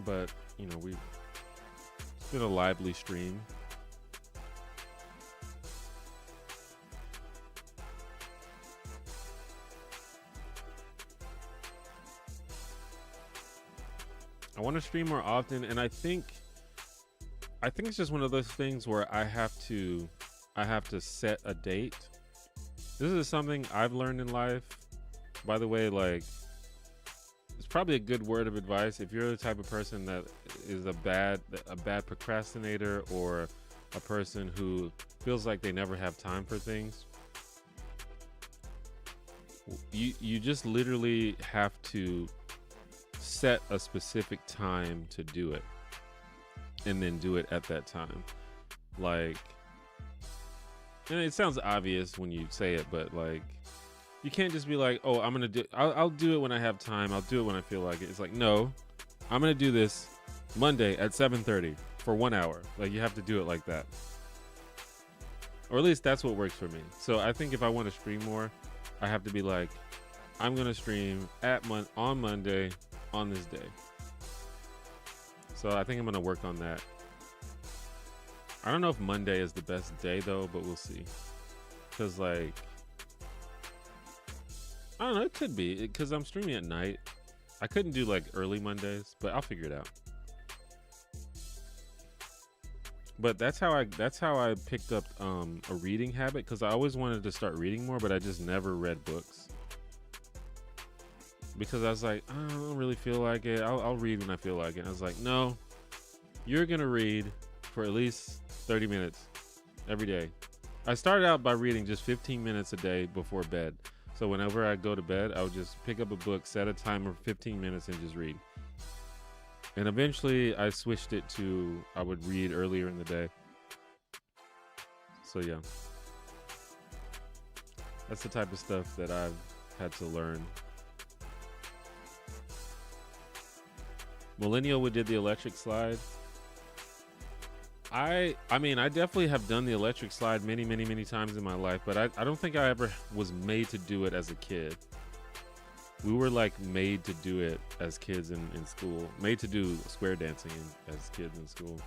but you know, it's been a lively stream. I want to stream more often, and I think it's just one of those things where I have to set a date. This is something I've learned in life. By the way, like, it's probably a good word of advice if you're the type of person that is a bad procrastinator, or a person who feels like they never have time for things. You just literally have to set a specific time to do it, and then do it at that time. Like, and it sounds obvious when you say it, but like, you can't just be like, oh, I'll do it when I have time. I'll do it when I feel like it. It's like, no, I'm going to do this Monday at 7:30 for 1 hour. Like, you have to do it like that. Or at least that's what works for me. So I think if I want to stream more, I have to be like, I'm going to stream on Monday on this day. So I think I'm going to work on that. I don't know if Monday is the best day though, but we'll see. Cause like, I don't know, it could be, cause I'm streaming at night. I couldn't do like early Mondays, but I'll figure it out. But that's how I picked up a reading habit, cause I always wanted to start reading more, but I just never read books. Because I was like, I don't really feel like it. I'll read when I feel like it. And I was like, no, you're going to read for at least 30 minutes every day. I started out by reading just 15 minutes a day before bed. So whenever I go to bed, I would just pick up a book, set a timer for 15 minutes, and just read. And eventually I switched it to I would read earlier in the day. So yeah. That's the type of stuff that I've had to learn. Millennial would did the electric slide. I mean, I definitely have done the electric slide many times in my life, but I don't think I ever was made to do it as a kid. We were like made to do it as kids in school. Made to do square dancing as kids in school.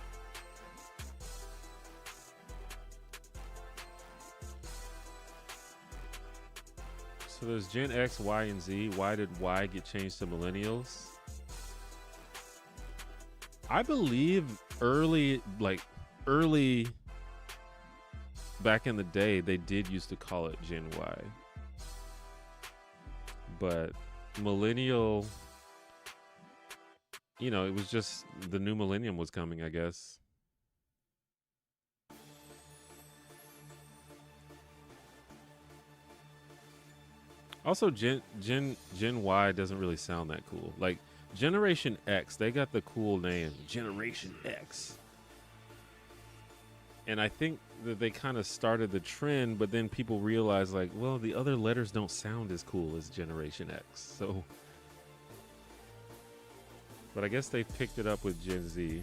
So there's Gen X, Y, and Z. Why did Y get changed to millennials? I believe early back in the day, they did used to call it Gen Y. But millennial, you know, it was just the new millennium was coming, I guess. Also, Gen Y doesn't really sound that cool. Like Generation X, they got the cool name, Generation X. And I think that they kind of started the trend, but then people realized, like, well, the other letters don't sound as cool as Generation X. So, but I guess they picked it up with Gen Z.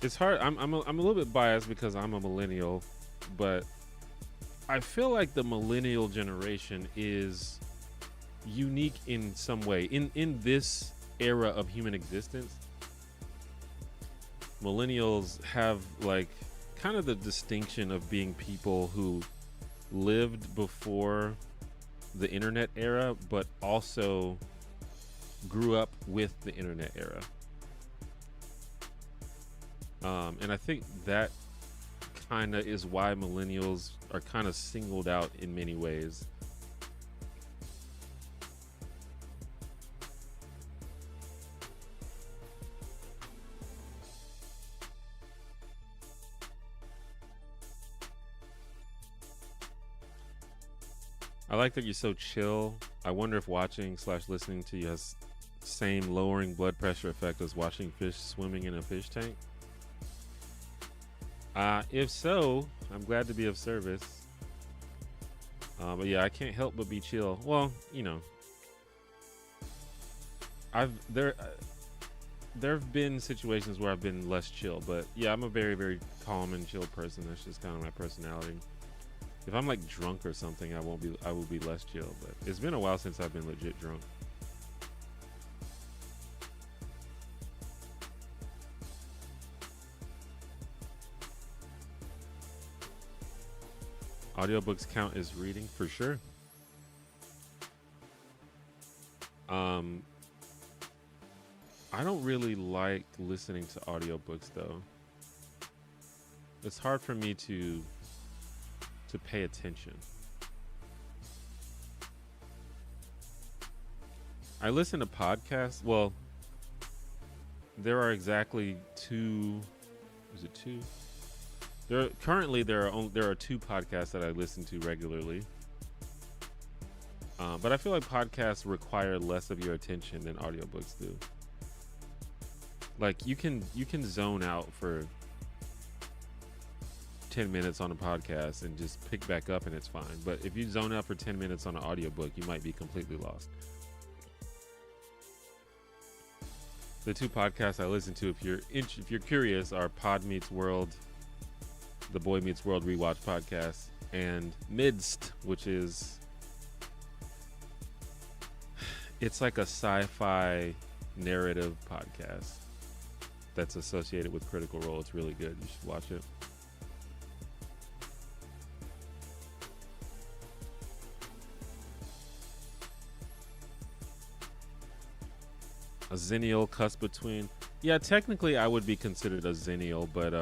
It's hard. I'm a little bit biased because I'm a millennial, but I feel like the millennial generation is unique in some way. In this era of human existence, millennials have like kind of the distinction of being people who lived before the internet era, but also grew up with the internet era. And I think that kind of is why millennials are kind of singled out in many ways. I like that you're so chill. I wonder if watching / listening to you has same lowering blood pressure effect as watching fish swimming in a fish tank. If so, I'm glad to be of service. But yeah, I can't help but be chill. Well, you know, there have been situations where I've been less chill, but yeah, I'm a very calm and chill person. That's just kind of my personality. If I'm like drunk or something, I will be less chill, but it's been a while since I've been legit drunk. Audiobooks count as reading for sure. I don't really like listening to audiobooks though. It's hard for me to pay attention. I listen to podcasts. Well, there are exactly two. Is it two? There are 2 podcasts that I listen to regularly. But I feel like podcasts require less of your attention than audiobooks do. Like you can zone out for 10 minutes on a podcast and just pick back up and it's fine. But if you zone out for 10 minutes on an audiobook, you might be completely lost. The 2 podcasts I listen to, if you're curious, are Pod Meets World, the Boy Meets World Rewatch podcast, and Midst, which is it's like a sci-fi narrative podcast that's associated with Critical Role. It's really good. You should watch it. A zennial cusp between. Yeah, technically I would be considered a zennial, but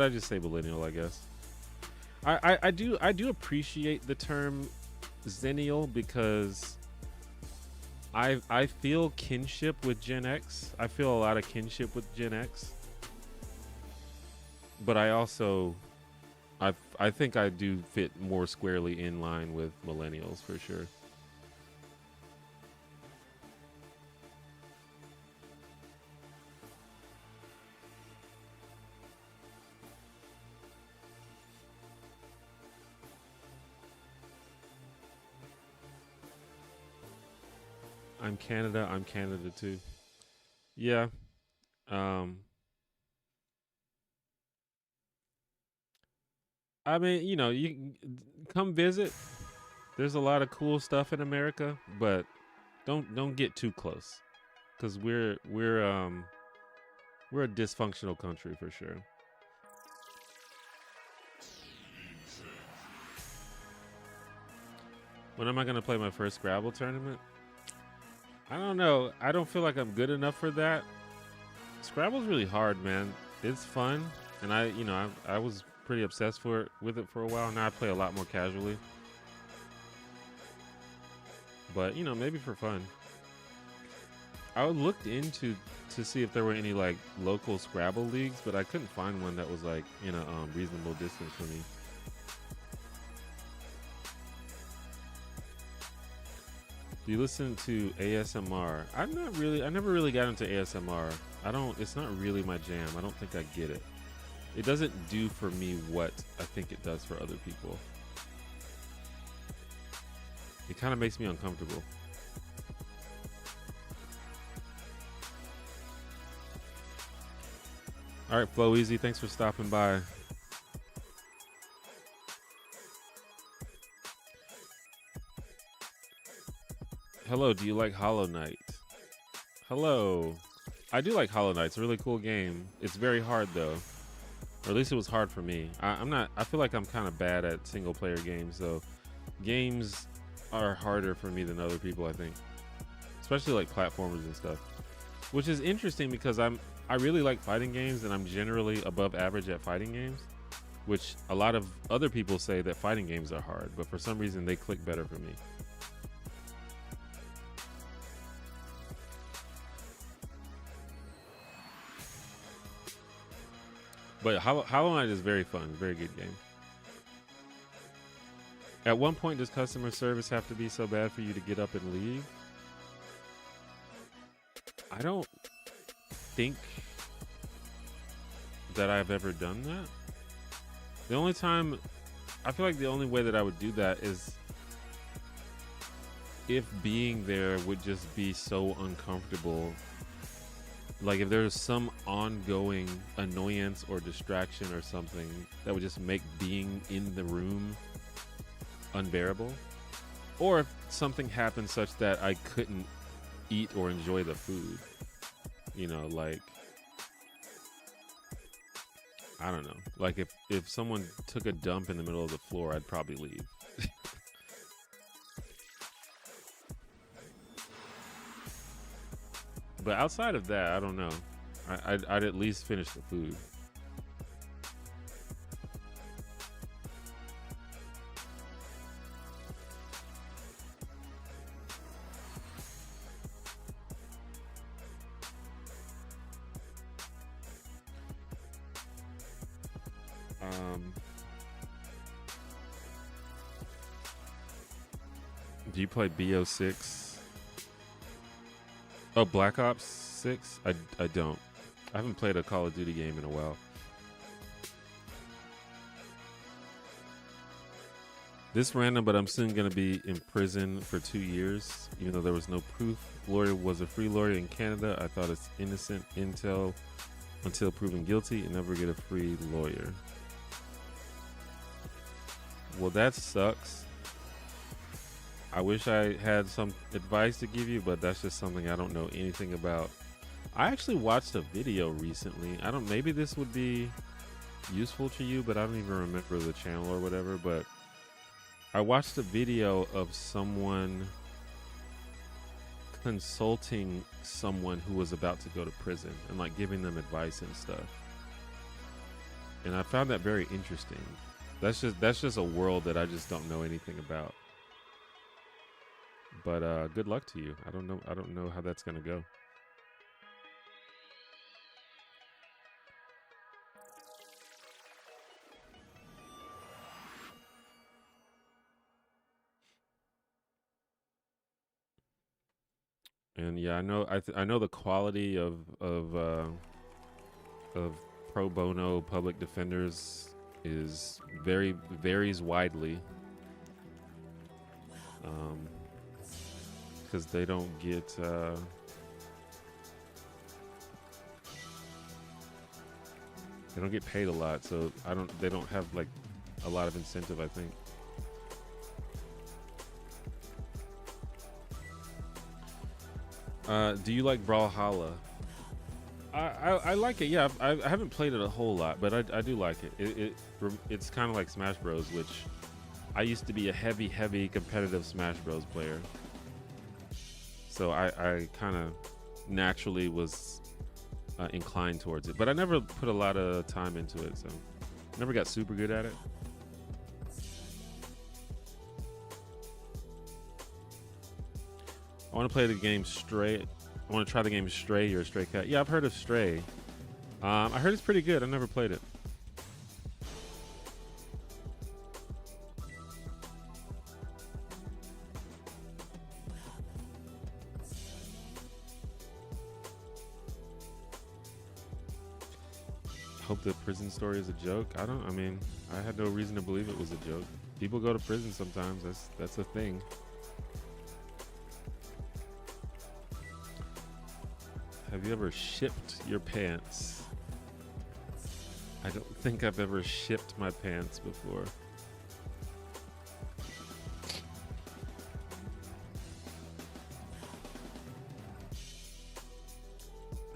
I just say millennial, I guess. I do appreciate the term Zennial because I feel kinship with Gen X. I feel a lot of kinship with Gen X, but I think I do fit more squarely in line with millennials for sure. I'm Canada. I'm Canada too. Yeah. Um. I mean, you come visit. There's a lot of cool stuff in America, but don't get too close, because we're a dysfunctional country for sure. When am I gonna play my first Scrabble tournament? I don't know. I don't feel like I'm good enough for that. Scrabble's really hard, man. It's fun, and I was pretty obsessed with it for a while. Now I play a lot more casually, but maybe for fun. I looked into to see if there were any like local Scrabble leagues, but I couldn't find one that was like in a reasonable distance for me. Do you listen to ASMR? I never really got into ASMR. It's not really my jam. I don't think I get it. It doesn't do for me what I think it does for other people. It kind of makes me uncomfortable. All right, Flow Easy, thanks for stopping by. Hello, do you like Hollow Knight? Hello. I do like Hollow Knight. It's a really cool game. It's very hard though. Or at least it was hard for me. I feel like I'm kind of bad at single player games, so games are harder for me than other people, I think. Especially like platformers and stuff. Which is interesting because I really like fighting games, and I'm generally above average at fighting games, which a lot of other people say that fighting games are hard, but for some reason they click better for me. But Hollow Knight is very fun, very good game. At one point, does customer service have to be so bad for you to get up and leave? I don't think that I've ever done that. The only time, I feel like the only way that I would do that is if being there would just be so uncomfortable. Like if there's some ongoing annoyance or distraction or something that would just make being in the room unbearable. Or if something happened such that I couldn't eat or enjoy the food. Like, I don't know. Like if someone took a dump in the middle of the floor, I'd probably leave. But outside of that, I don't know. I'd at least finish the food. Do you play BO6? Oh, Black Ops 6? I don't. I haven't played a Call of Duty game in a while. This random, but I'm soon going to be in prison for 2 years, even though there was no proof. Lawyer was a free lawyer in Canada. I thought it's innocent until proven guilty, and never get a free lawyer. Well, that sucks. I wish I had some advice to give you, but that's just something I don't know anything about. I actually watched a video recently. Maybe this would be useful to you, but I don't even remember the channel or whatever, but I watched a video of someone consulting someone who was about to go to prison and like giving them advice and stuff. And I found that very interesting. That's just a world that I just don't know anything about. But good luck to you. I don't know. I don't know how that's gonna go. And yeah, I know. I know the quality of pro bono public defenders is varies widely. Because they don't get paid a lot, so they don't have like a lot of incentive, I think. Do you like Brawlhalla? I like it. Yeah, I haven't played it a whole lot, but I do like it. It's kind of like Smash Bros, which I used to be a heavy competitive Smash Bros player. So I kind of naturally was inclined towards it, but I never put a lot of time into it, so never got super good at it. I want to play the game Stray. I want to try the game Stray or Stray Cat. Yeah, I've heard of Stray. I heard it's pretty good. I never played it. Hope the prison story is a joke. I mean, I had no reason to believe it was a joke. People go to prison sometimes. That's a thing. Have you ever shipped your pants? I don't think I've ever shipped my pants before.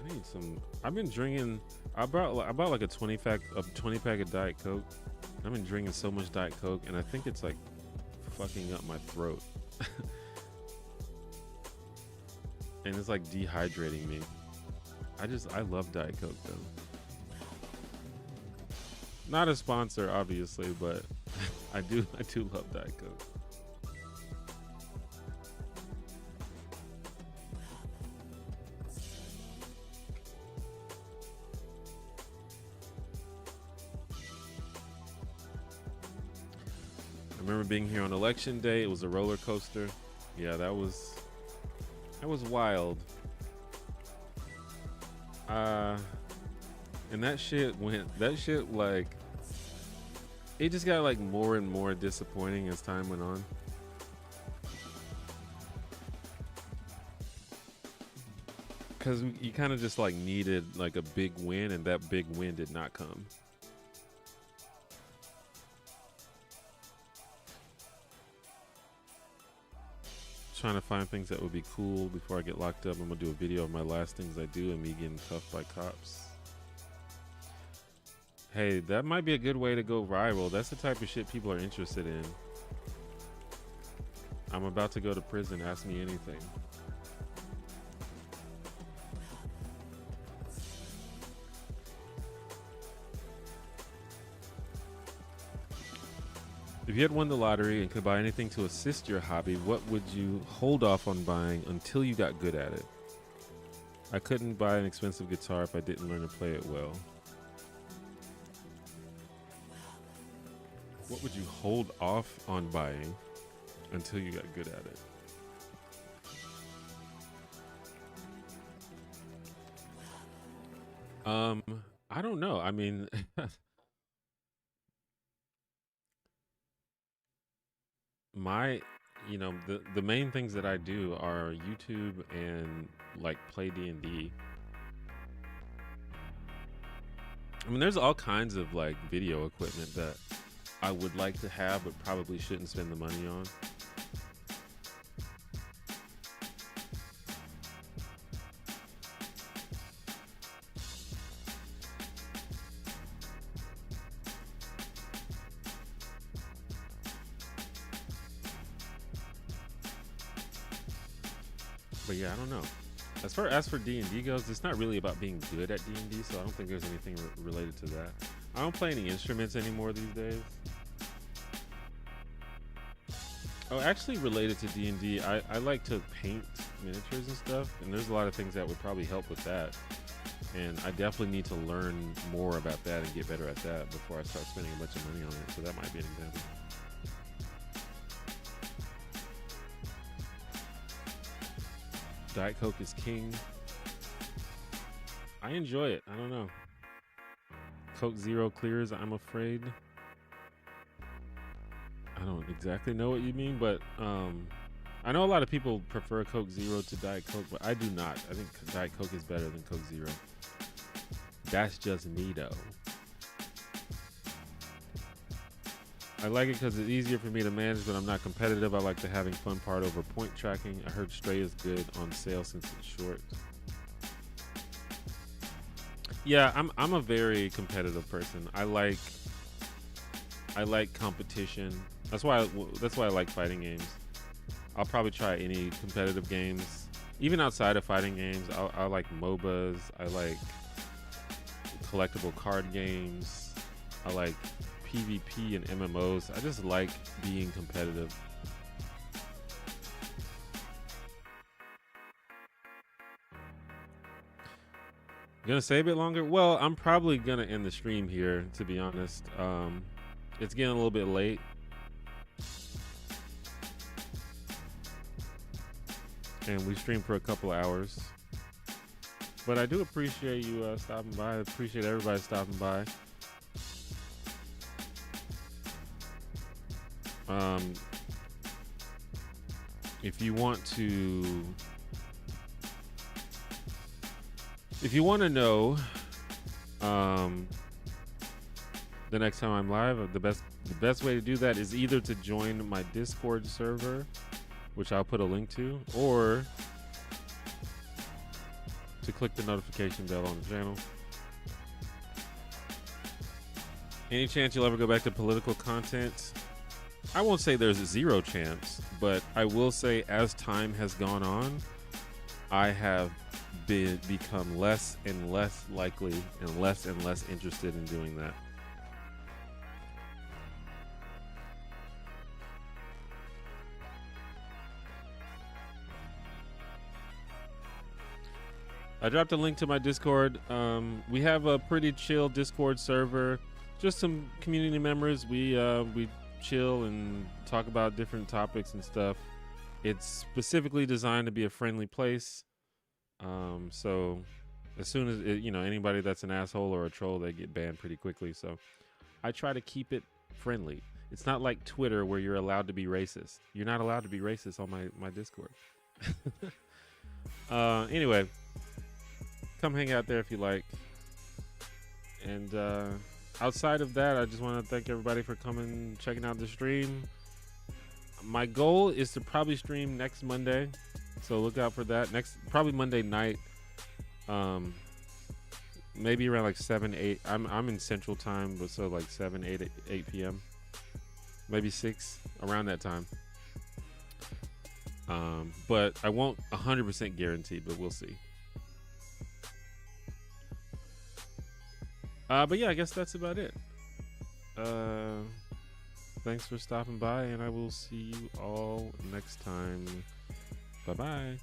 I need some. I've been drinking. I bought like a 20 pack of Diet Coke. I've been drinking so much Diet Coke, and I think it's like fucking up my throat. And it's like dehydrating me. I love Diet Coke though. Not a sponsor, obviously, but I do love Diet Coke. I remember being here on election day. It was a roller coaster. Yeah, that was wild. And that shit like, it just got like more and more disappointing as time went on. Cause you kind of just like needed like a big win, and that big win did not come. Trying to find things that would be cool before I get locked up. I'm gonna do a video of my last things I do and me getting cuffed by cops. Hey, that might be a good way to go viral. That's the type of shit people are interested in. I'm about to go to prison. Ask me anything. If you had won the lottery and could buy anything to assist your hobby, what would you hold off on buying until you got good at it? I couldn't buy an expensive guitar if I didn't learn to play it well. What would you hold off on buying until you got good at it? I don't know. I mean, the main things that I do are YouTube and like play D&D. I mean, there's all kinds of like video equipment that I would like to have, but probably shouldn't spend the money on. But yeah, I don't know. As for D&D goes, it's not really about being good at D&D, so I don't think there's anything related to that. I don't play any instruments anymore these days. Oh, actually related to D&D, I like to paint miniatures and stuff, and there's a lot of things that would probably help with that. And I definitely need to learn more about that and get better at that before I start spending a bunch of money on it. So that might be an example. Diet Coke is king. I enjoy it. I don't know. Coke Zero clears, I'm afraid. I don't exactly know what you mean, but I know a lot of people prefer Coke Zero to Diet Coke, but I do not. I think Diet Coke is better than Coke Zero. That's just me, though. I like it because it's easier for me to manage, but I'm not competitive. I like the having fun part over point tracking. I heard Stray is good on sale since it's short. Yeah, I'm a very competitive person. I like competition. That's why I like fighting games. I'll probably try any competitive games, even outside of fighting games. I like MOBAs. I like collectible card games. I like PvP and MMOs. I just like being competitive. Gonna stay a bit longer? Well, I'm probably gonna end the stream here, to be honest. It's getting a little bit late. And we streamed for a couple hours. But I do appreciate you stopping by. I appreciate everybody stopping by. If you want to know the next time I'm live, the best way to do that is either to join my Discord server, which I'll put a link to, or to click the notification bell on the channel. Any chance you'll ever go back to political content? I won't say there's a zero chance, but I will say as time has gone on, I have become less and less likely and less interested in doing that. I dropped a link to my Discord. We have a pretty chill Discord server. Just some community members. We chill and talk about different topics and stuff. It's specifically designed to be a friendly place. So as soon as anybody that's an asshole or a troll, they get banned pretty quickly. So I try to keep it friendly. It's not like Twitter where you're allowed to be racist. You're not allowed to be racist on my Discord. Anyway, come hang out there if you like. And outside of that, I just want to thank everybody for coming, checking out the stream. My goal is to probably stream next Monday, so look out for that. Probably Monday night, maybe around like 7, 8. I'm in Central Time, but so like 7, 8 p.m. Maybe 6, around that time. But I won't 100% guarantee, but we'll see. But yeah, I guess that's about it. Thanks for stopping by, and I will see you all next time. Bye-bye.